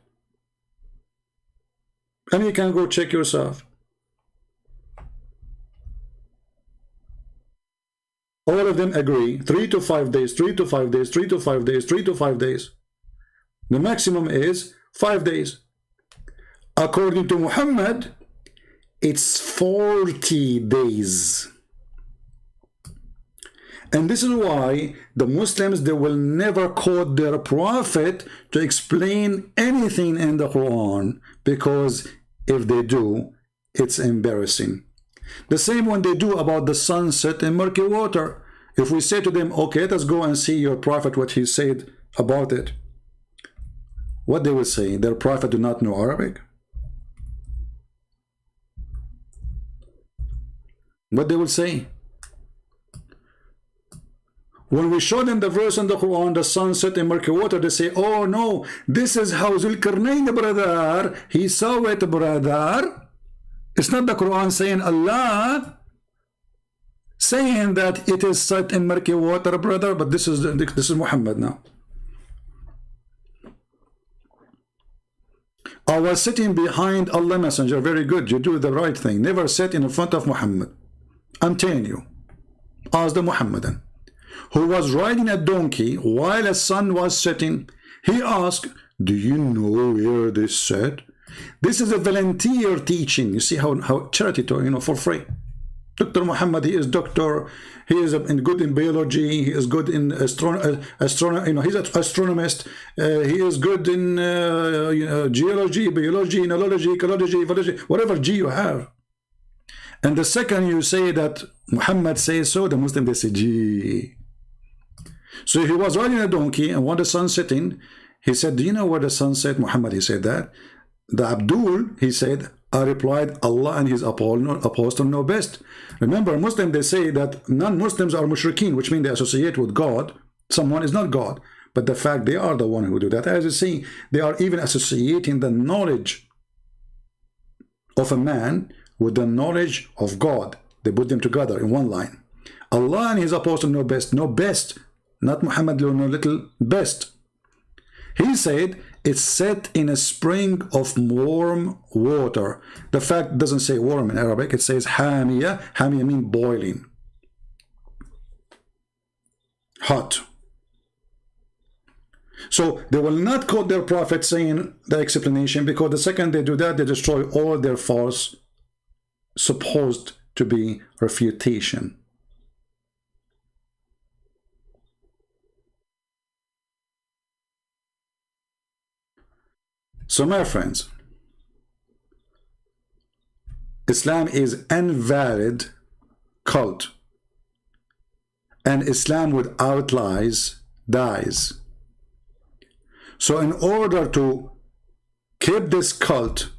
And you can go check yourself. All of them agree 3 to 5 days, 3 to 5 days, 3 to 5 days, 3 to 5 days. The maximum is 5 days. According to Muhammad, it's 40 days. And this is why the Muslims, they will never quote their prophet to explain anything in the Quran, because if they do, it's embarrassing. The same when they do about the sunset in murky water. If we say to them, okay, let's go and see your prophet, what he said about it. What they will say, their prophet do not know Arabic? What they will say? When we show them the verse in the Quran, the sun set in murky water, they say, oh no, this is how Zulkarnain, brother, he saw it, brother. It's not the Quran saying, Allah saying that it is set in murky water, brother, but this is Muhammad now. I was sitting behind Allah Messenger. Very good, you do the right thing. Never sit in front of Muhammad. I'm telling you. Ask the Muhammadan who was riding a donkey while a sun was setting. He asked, do you know where this set? This is a volunteer teaching. You see how charity to, you know, for free. Dr. Muhammad, he is doctor. He is good in biology. He is good in astronomy. You know, he's an astronomist. He is good in you know, geology, biology, neurology, ecology, ecology, whatever G you have. And the second you say that Muhammad says so, the Muslim they say G. So he was riding a donkey, and when the sun setting, he said, "Do you know where the sun set?" Muhammad, he said that. The Abdul, he said, I replied, Allah and his apostle know best. Remember, Muslim, they say that non-Muslims are mushrikeen, which means they associate with God. Someone is not God. But the fact they are the one who do that. As you see, they are even associating the knowledge of a man with the knowledge of God. They put them together in one line. Allah and his apostle know best. Know best. Not Muhammad, know little, best. He said, it's set in a spring of warm water. The fact doesn't say warm in Arabic. It says hamiya. Hamiya means boiling. Hot. So they will not quote their prophet saying the explanation, because the second they do that, they destroy all their false, supposed to be refutation. So my friends, Islam is invalid cult, and Islam without lies dies. So in order to keep this cult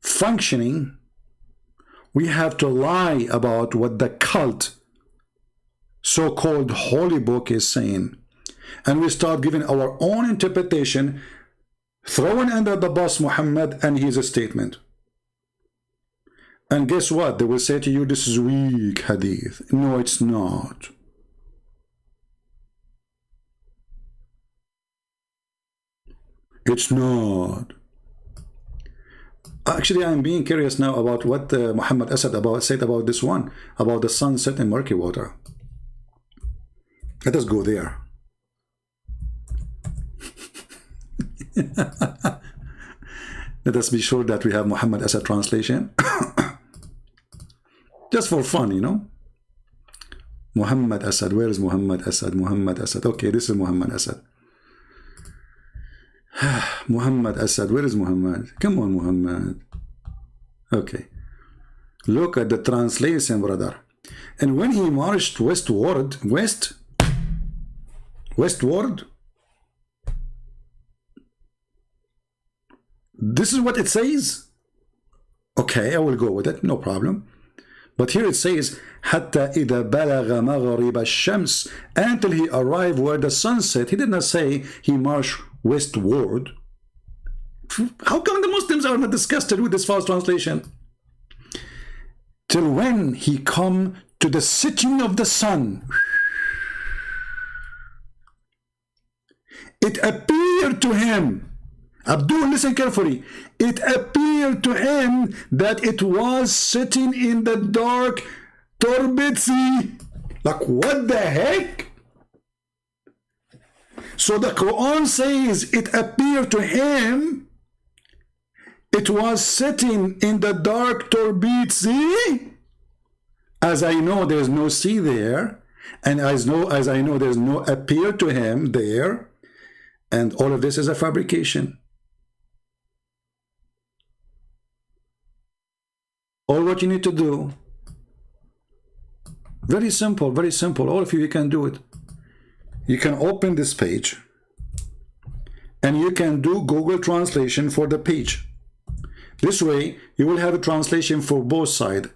functioning, we have to lie about what the cult so-called holy book is saying, and we start giving our own interpretation, throwing under the bus Muhammad and his statement. And guess what? They will say to you, this is weak hadith. No, it's not. It's not. Actually, I'm being curious now about what Muhammad Asad said about this one, about the sunset in murky water. Let us go there. Let us be sure that we have Muhammad Asad translation. Just for fun, you know. Muhammad Asad. Where is Muhammad Asad? Muhammad Asad. Okay, this is Muhammad Asad. Muhammad Asad. Where is Muhammad? Come on, Muhammad. Okay. Look at the translation, brother. And when he marched westward, this is what it says. Okay, I will go with it, no problem. But here it says, حتى إذا بلغ مغرب الشمس, until he arrived where the sun set. He did not say he marched westward. How come the Muslims are not disgusted with this false translation? Till when he come to the setting of the sun, it appeared to him, Abdul, listen carefully, it appeared to him that it was sitting in the dark turbid sea. Like, what the heck? So the Quran says it appeared to him it was sitting in the dark turbid sea. As I know there's no sea there, and as I know there's no appear to him there, and all of this is a fabrication. All what you need to do, very simple, very simple. All of you can do it. You can open this page and you can do Google translation for the page. This way you will have a translation for both sides,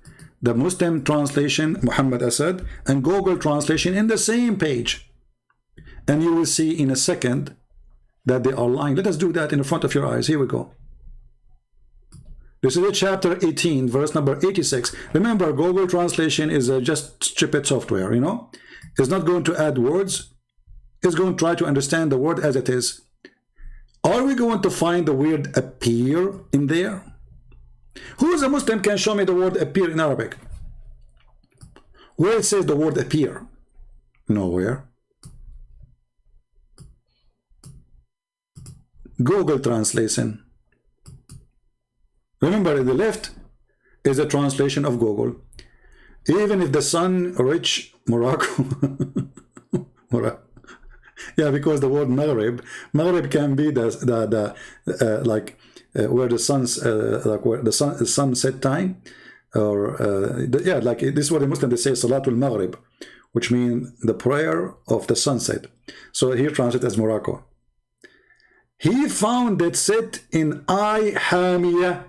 the Muslim translation Muhammad Asad and Google translation in the same page, and you will see in a second that they are lying. Let us do that in front of your eyes. Here we go. This is a chapter 18, verse number 86. Remember, Google translation is just stupid software, you know. It's not going to add words. It's going to try to understand the word as it is. Are we going to find the word appear in there? Who is a Muslim can show me the word appear in Arabic? Where it says the word appear? Nowhere. Google translation. Remember, the left is a translation of Google. Even if the sun rich Morocco, yeah, because the word Maghrib can be the where the sun's like where the sunset time, or yeah, like this is what the Muslims, they say Salatul Maghrib, which means the prayer of the sunset. So here translated as Morocco. He found it set in Ay Hamia.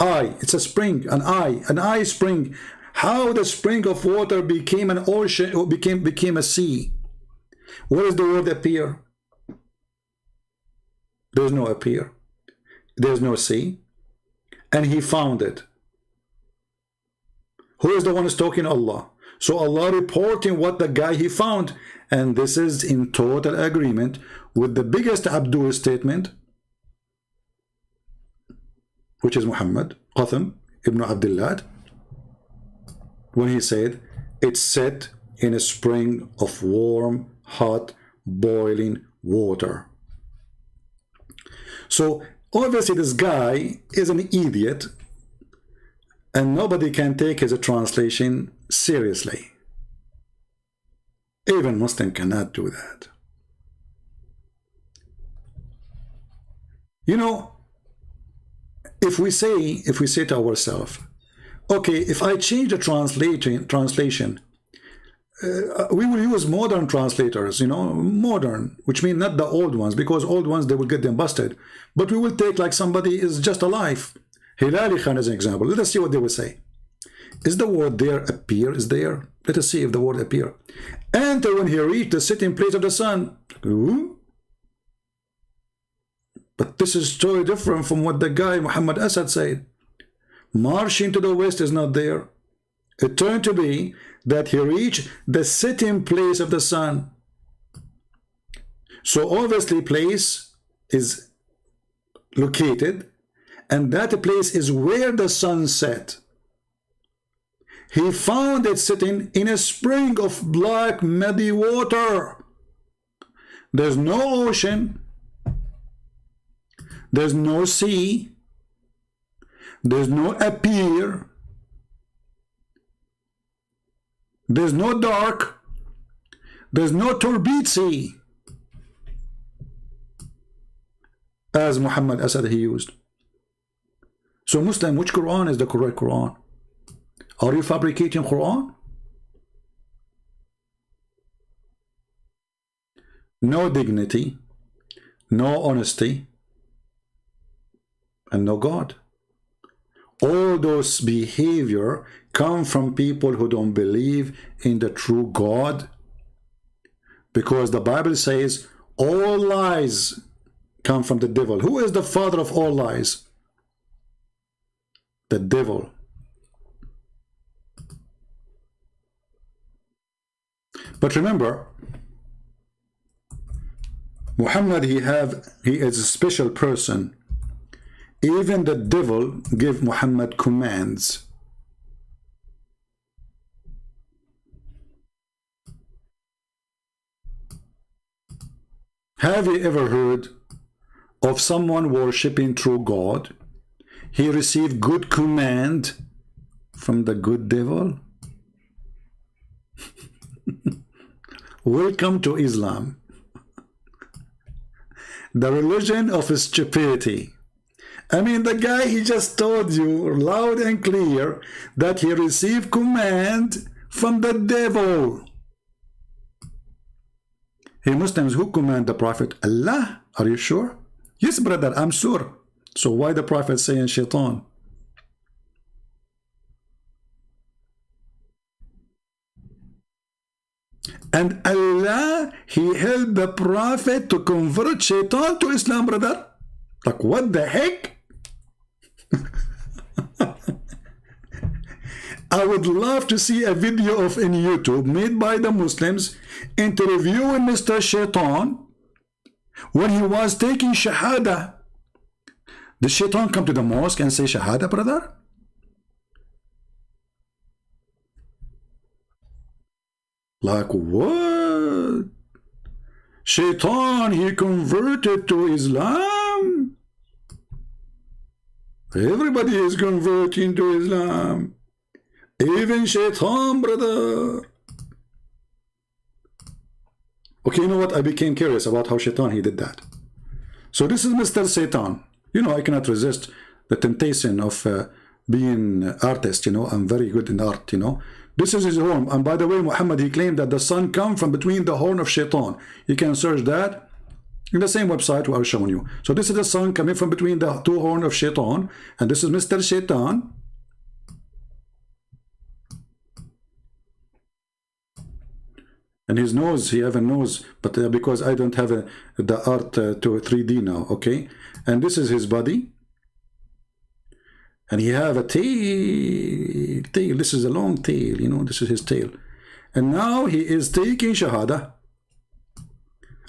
Ay, it's a spring, an eye spring. How the spring of water became an ocean, or became a sea. Where does the word appear? There's no appear. There's no sea. And he found it. Who is the one who's talking? Allah. So Allah reporting what the guy he found. And this is in total agreement with the biggest Abdul statement, which is Muhammad Qasim ibn Abdullah, when he said it's set in a spring of warm, hot, boiling water. So obviously this guy is an idiot, and nobody can take his translation seriously. Even Muslim cannot do that. You know, if we say to ourselves, okay, if I change the translation, we will use modern translators, you know, modern, which means not the old ones, because old ones, they will get them busted. But we will take like somebody is just alive. Hilali Khan is an example. Let us see what they will say. Is the word there appear? Is there? Let us see if the word appear. Enter when he reached the sitting place of the sun. Ooh. But this is totally different from what the guy Muhammad Asad said. Marching to the west is not there. It turned to be that he reached the sitting place of the sun. So obviously place is located, and that place is where the sun set. He found it sitting in a spring of black muddy water. There's no ocean. There's no sea. There's no appear. There's no dark. There's no turbid sea, as Muhammad Asad he used. So Muslim, which Quran is the correct Quran? Are you fabricating Quran? No dignity, no honesty, and no God. All those behavior come from people who don't believe in the true God, because the Bible says all lies come from the devil. Who is the father of all lies? The devil. But remember, Muhammad, he is a special person. Even the devil gave Muhammad commands. Have you ever heard of someone worshipping true God? He received good command from the good devil? Welcome to Islam, the religion of stupidity. I mean, the guy, he just told you loud and clear that he received command from the devil. Hey Muslims, who command the Prophet? Allah? Are you sure? Yes, brother, I'm sure. So why the Prophet saying shaitan? And Allah, he helped the Prophet to convert shaitan to Islam, brother. Like, what the heck? I would love to see a video of in YouTube made by the Muslims interviewing Mr. Shaitan when he was taking Shahada. The Shaitan come to the mosque and say Shahada, brother? Like what? Shaitan, he converted to Islam? Everybody is converting to Islam. Even Shaitan, brother. Okay, you know what? I became curious about how Shaitan, he did that. So this is Mr. Satan. You know, I cannot resist the temptation of being an artist, you know. I'm very good in art, you know. This is his horn. And by the way, Muhammad, he claimed that the sun comes from between the horn of Shaitan. You can search that in the same website we are showing you. So this is the sun coming from between the two horns of Shaitan. And this is Mr. Shaitan. And his nose, he have a nose, but because I don't have the art to 3D now, okay? And this is his body. And he have a tail. This is a long tail, you know, this is his tail. And now he is taking Shahada.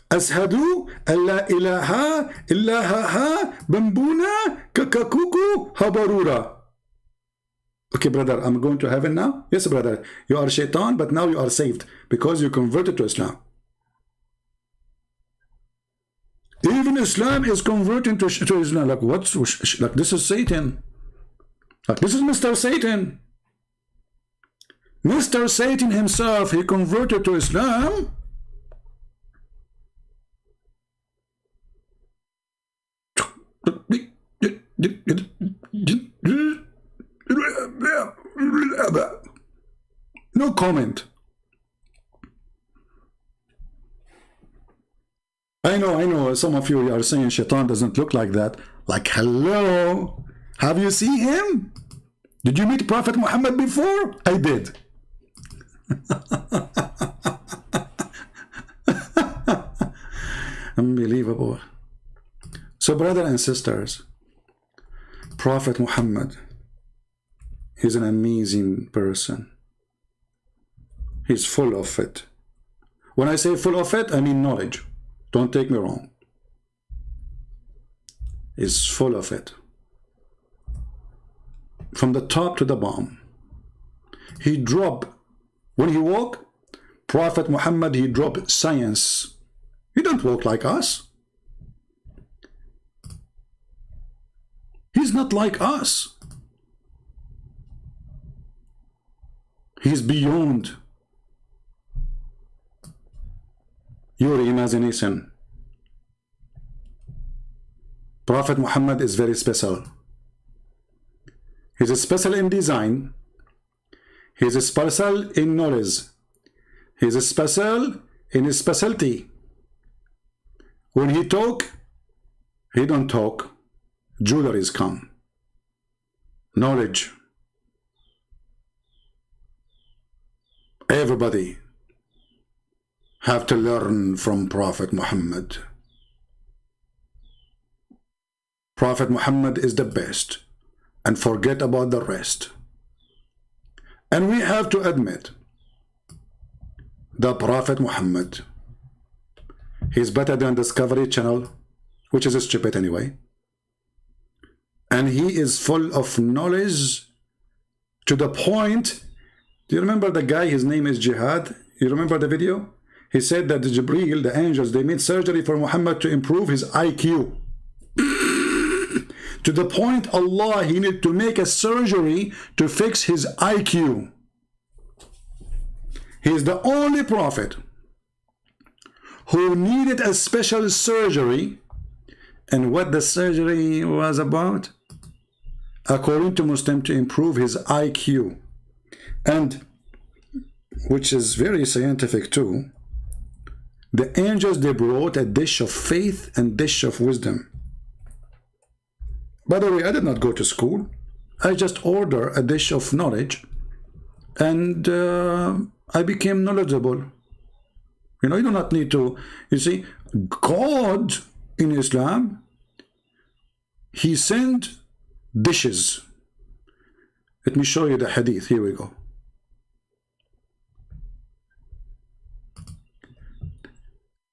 Ashadu alla ilaha illaha bambuna kakakuku habarura. Okay, brother, I'm going to heaven now? Yes, brother, you are Shaitan, but now you are saved because you converted to Islam. Even Islam is converting to Islam. Like, what's like? This is Satan. Like, this is Mr. Satan. Mr. Satan himself, he converted to Islam. No comment. I know, some of you are saying Shaitan doesn't look like that. Like, hello, have you seen him? Did you meet Prophet Muhammad before? I did. Unbelievable. So, brothers and sisters, Prophet Muhammad is an amazing person. He's full of it. When I say full of it, I mean knowledge. Don't take me wrong. He's full of it. From the top to the bottom. He dropped, when he walked, Prophet Muhammad, he dropped science. He don't walk like us. He's not like us. He's beyond your imagination. Prophet Muhammad is very special. He's special in design. He's special in knowledge. He's special in his specialty. When he talk, he don't talk. Jewelries come. Knowledge. Everybody have to learn from Prophet Muhammad. Prophet Muhammad is the best, and forget about the rest. And we have to admit the Prophet Muhammad, he's better than Discovery Channel, which is stupid anyway. And he is full of knowledge to the point. Do you remember the guy, his name is Jihad? You remember the video? He said that the Jibreel, the angels, they made surgery for Muhammad to improve his IQ. To the point Allah, he needed to make a surgery to fix his IQ. He is the only prophet who needed a special surgery. And what the surgery was about? According to Muslim, to improve his IQ. And, which is very scientific too, the angels, they brought a dish of faith and dish of wisdom. By the way, I did not go to school. I just ordered a dish of knowledge, and I became knowledgeable. You know, you do not need to, you see, God in Islam, he sent dishes. Let me show you the hadith. Here we go.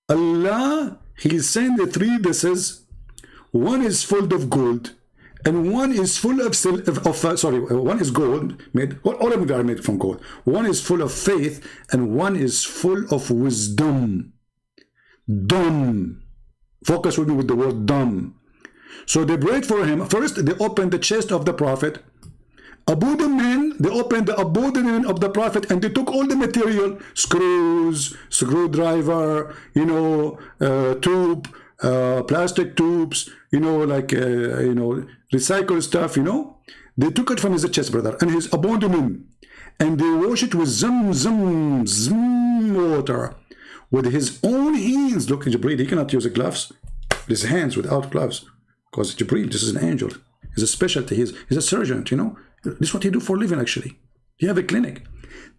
Allah, he sent the three dishes. One is full of gold, and one is full of one is gold, made, all of them are made from gold. One is full of faith, and one is full of wisdom. Dumb. Focus with me with the word dumb. So they prayed for him. First, they opened the chest of the Prophet. Abdomen, they opened the abdomen of the Prophet and they took all the material, screws, screwdriver, you know, tube, plastic tubes, you know, like, you know, recycled stuff, you know. They took it from his chest, brother, and his abdomen, and they washed it with zam water with his own hands. Look, Jibreel, he cannot use gloves. His hands without gloves, because Jibreel, this is an angel. He's a specialty. He's a surgeon, you know. This is what he do for a living, actually. He have a clinic.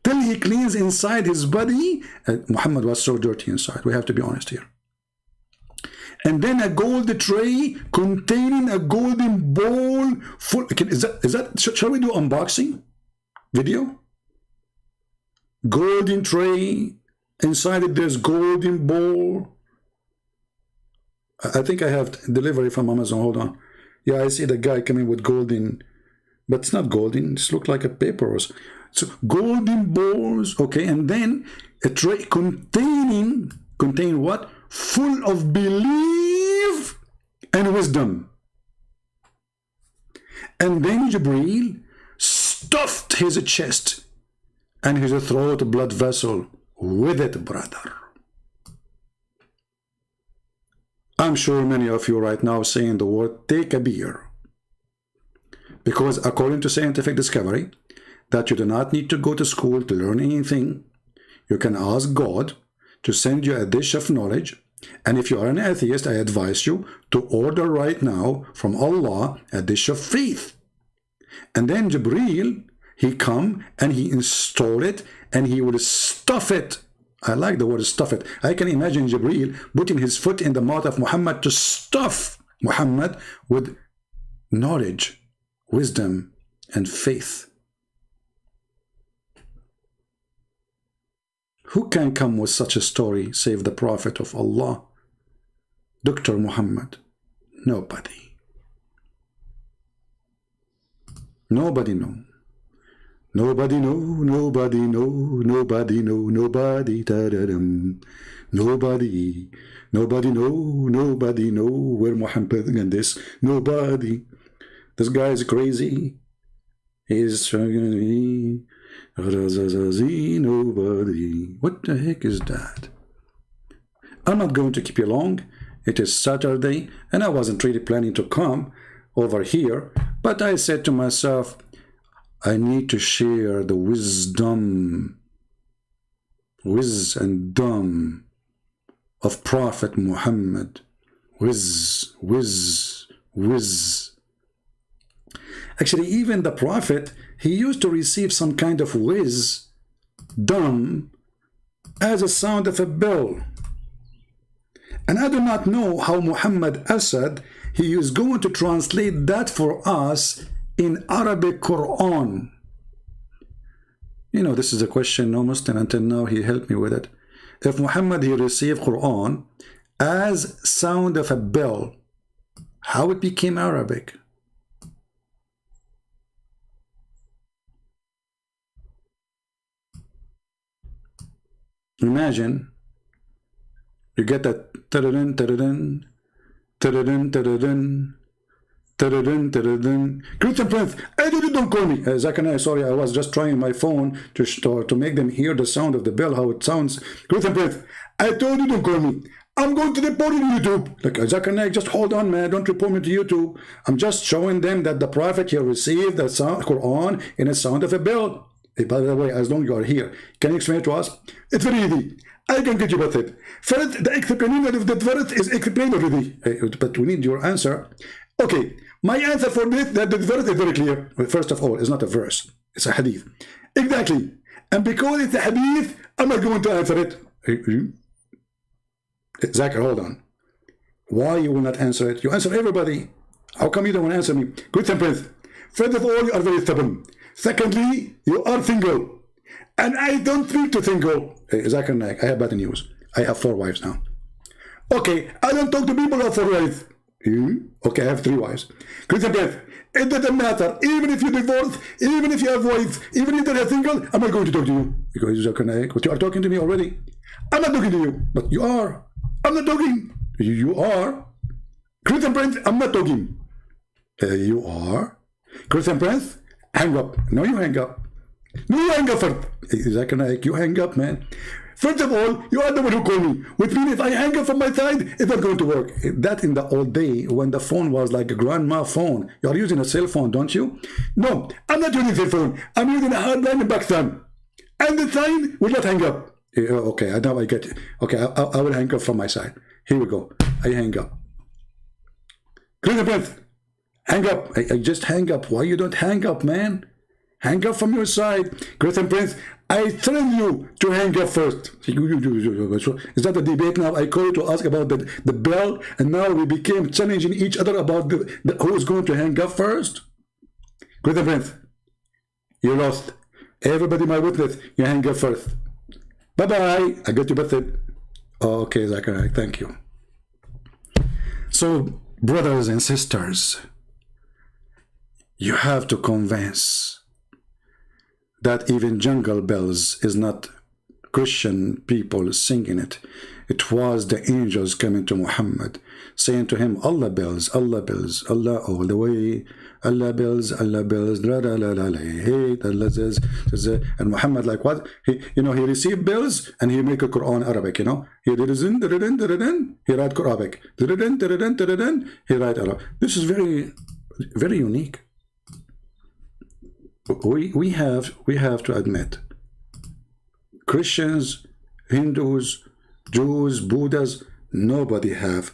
Till he cleans inside his body. Muhammad was so dirty inside. We have to be honest here. And then a gold tray containing a golden bowl full. Is that? Shall we do unboxing video? Golden tray. Inside it, there's golden bowl. I think I have delivery from Amazon. Hold on. Yeah, I see the guy coming with golden. But it's not golden, it looks like a paper. So golden bowls, okay, and then a tray containing what? Full of belief and wisdom. And then Jibreel stuffed his chest and his throat blood vessel with it, brother. I'm sure many of you right now saying the word take a beer. Because according to scientific discovery, that you do not need to go to school to learn anything. You can ask God to send you a dish of knowledge. And if you are an atheist, I advise you to order right now from Allah a dish of faith. And then Jibreel, he come and he install it and he would stuff it. I like the word stuff it. I can imagine Jibreel putting his foot in the mouth of Muhammad to stuff Muhammad with knowledge, wisdom, and faith. Who can come with such a story save the Prophet of Allah, Dr. Muhammad? Nobody. Nobody know. Nobody know, nobody know, nobody know, nobody, da-da-dum. Nobody know where Muhammad and this, nobody. This guy is crazy. He's nobody. What the heck is that? I'm not going to keep you long. It is Saturday, and I wasn't really planning to come over here, but I said to myself, I need to share the wisdom, and dumb of Prophet Muhammad. Actually, even the Prophet, he used to receive some kind of dumb as a sound of a bell. And I do not know how Muhammad Asad, he is going to translate that for us in Arabic Quran. You know, this is a question no Muslim until now he helped me with it. If Muhammad, he received Quran as sound of a bell, how it became Arabic? Imagine you get that ta-da-dun, ta-da-dun, ta-da-dun, ta-da-dun, ta-da-dun, ta-da-dun. Christian Prince, I don't call me. Zachariah, sorry, I was just trying my phone to make them hear the sound of the bell, how it sounds. Christian Prince, I told you don't call me. I'm going to report you to YouTube. Like Zachariah, just hold on, man. Don't report me to YouTube. I'm just showing them that the Prophet here received the sound, Quran in a sound of a bell. Hey, by the way, as long as you are here, can you explain it to us? It's very easy. I can get you with it. First, the explanation of the verse is explained already. But we need your answer. Okay, my answer for this, that the verse is very clear. First of all, it's not a verse. It's a hadith. Exactly. And because it's a hadith, I'm not going to answer it. Zachar, hold on. Why you will not answer it? You answer everybody. How come you don't want to answer me? Good Prince. First of all, you are very stubborn. Secondly, you are single. And I don't speak to single. Zachar Naik, I have bad news. I have 4 wives now. Okay, I don't talk to people who have 4 wives. Okay, I have 3 wives. Christian Prince, it doesn't matter. Even if you divorce, even if you have wives, even if they're single, I'm not going to talk to you. Because Zachar Naik, but you are talking to me already. I'm not talking to you, but you are. I'm not talking. You are. Christian Prince, I'm not talking. You are. Christian Prince, hang up. No, you hang up. No, you hang up first. Zakir Naik, you hang up, man. First of all, you are the one who called me. Which means if I hang up from my side, it's not going to work. That in the old day, when the phone was like a grandma phone. You are using a cell phone, don't you? No, I'm not using a cell phone. I'm using a hardline in Pakistan. And the sign will not hang up. Okay, now I get it. Okay, I will hang up from my side. Here we go. I hang up. Christian Prince, hang up. I just hang up. Why you don't hang up, man? Hang up from your side. Christian Prince, I tell you to hang up first. Is that a debate now? I call you to ask about the bell, and now we became challenging each other about who is going to hang up first? Christian Prince, you lost. Everybody, my witness, you hang up first. Bye-bye. I got you busted. Okay, Zakir, thank you. So, brothers and sisters, you have to convince that even Jungle Bells is not Christian people singing it. It was the angels coming to Muhammad, saying to him, Allah bells, Allah all the way, Allah bells, la la la la, hey, Allah says, and Muhammad like what? He received bells and he make a Quran Arabic, He write Arabic, he write Arabic. This is very, very unique. We have to admit, Christians, Hindus, Jews, Buddhas, nobody have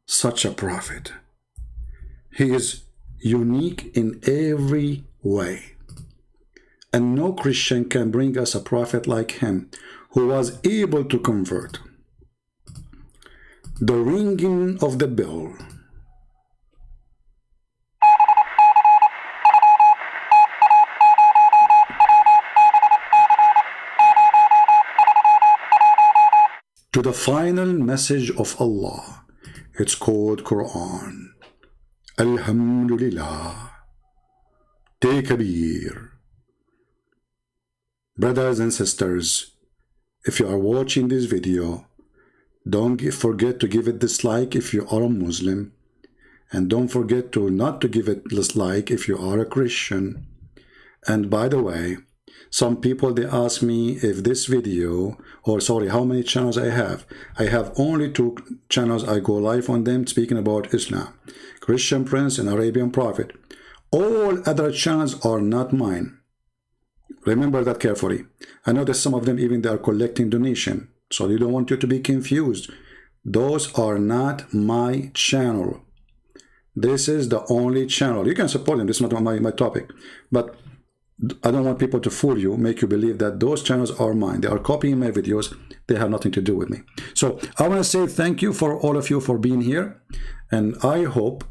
such a prophet. He is unique in every way. And no Christian can bring us a prophet like him, who was able to convert the ringing of the bell to the final message of Allah. It's called Quran. Alhamdulillah. Takbir. Brothers and sisters, if you are watching this video, don't forget to give it dislike if you are a Muslim, and don't forget to not to give it dislike if you are a Christian. And by the way, some people, they ask me if this video, or sorry, how many channels I have. I have only 2 channels. I go live on them speaking about Islam, Christian Prince and Arabian Prophet. All other channels are not mine. Remember that carefully. I know that some of them even they are collecting donation, so they don't want you to be confused. Those are not my channel. This is the only channel. You can support them. This is not my topic, but I don't want people to fool you, make you believe that those channels are mine. They are copying my videos. They have nothing to do with me. So I want to say thank you for all of you for being here. And I hope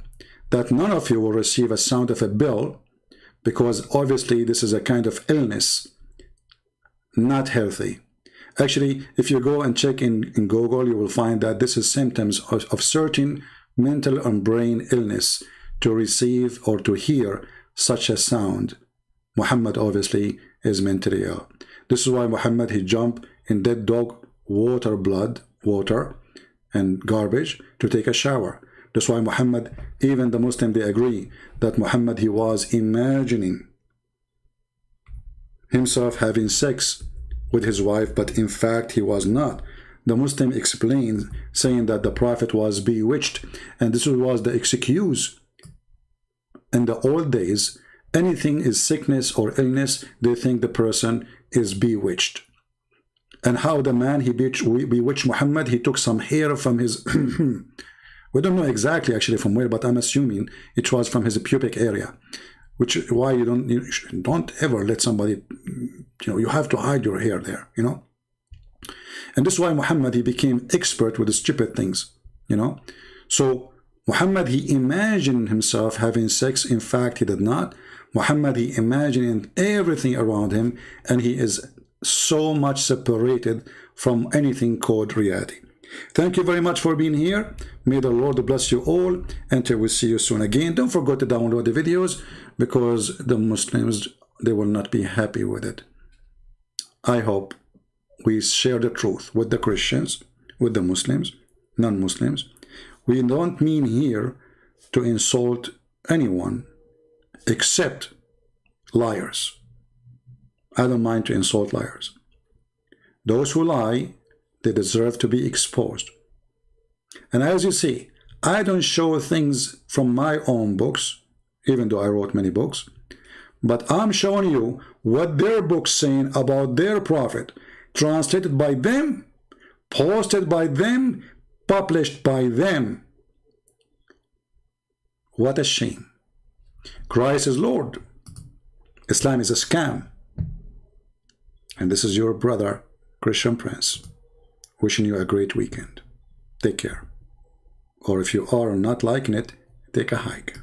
that none of you will receive a sound of a bell, because obviously this is a kind of illness, not healthy. Actually, if you go and check in Google, you will find that this is symptoms of certain mental and brain illness to receive or to hear such a sound. Muhammad obviously is mentally ill. This is why Muhammad, he jumped in dead dog water and garbage to take a shower. That's why Muhammad, even the Muslim, they agree that Muhammad, he was imagining himself having sex with his wife, but in fact he was not. The Muslim explains, saying that the Prophet was bewitched, and this was the excuse. In the old days, anything is sickness or illness, they think the person is bewitched. And how the man, he bewitched Muhammad, he took some hair from his we don't know exactly actually from where, but I'm assuming it was from his pubic area, which why you don't ever let somebody, you have to hide your hair there, and this is why Muhammad, he became expert with the stupid things, so Muhammad, he imagined himself having sex. In fact, he did not. Muhammad, he imagined everything around him, and he is so much separated from anything called reality. Thank you very much for being here. May the Lord bless you all, until we see you soon again. Don't forget to download the videos, because the Muslims, they will not be happy with it. I hope we share the truth with the Christians, with the Muslims, non-Muslims. We don't mean here to insult anyone except liars. I don't mind to insult liars. Those who lie, they deserve to be exposed. And as you see, I don't show things from my own books, even though I wrote many books, but I'm showing you what their books saying about their prophet, translated by them, posted by them, published by them. What a shame. Christ is Lord. Islam is a scam. And this is your brother, Christian Prince, wishing you a great weekend. Take care. Or if you are not liking it, take a hike.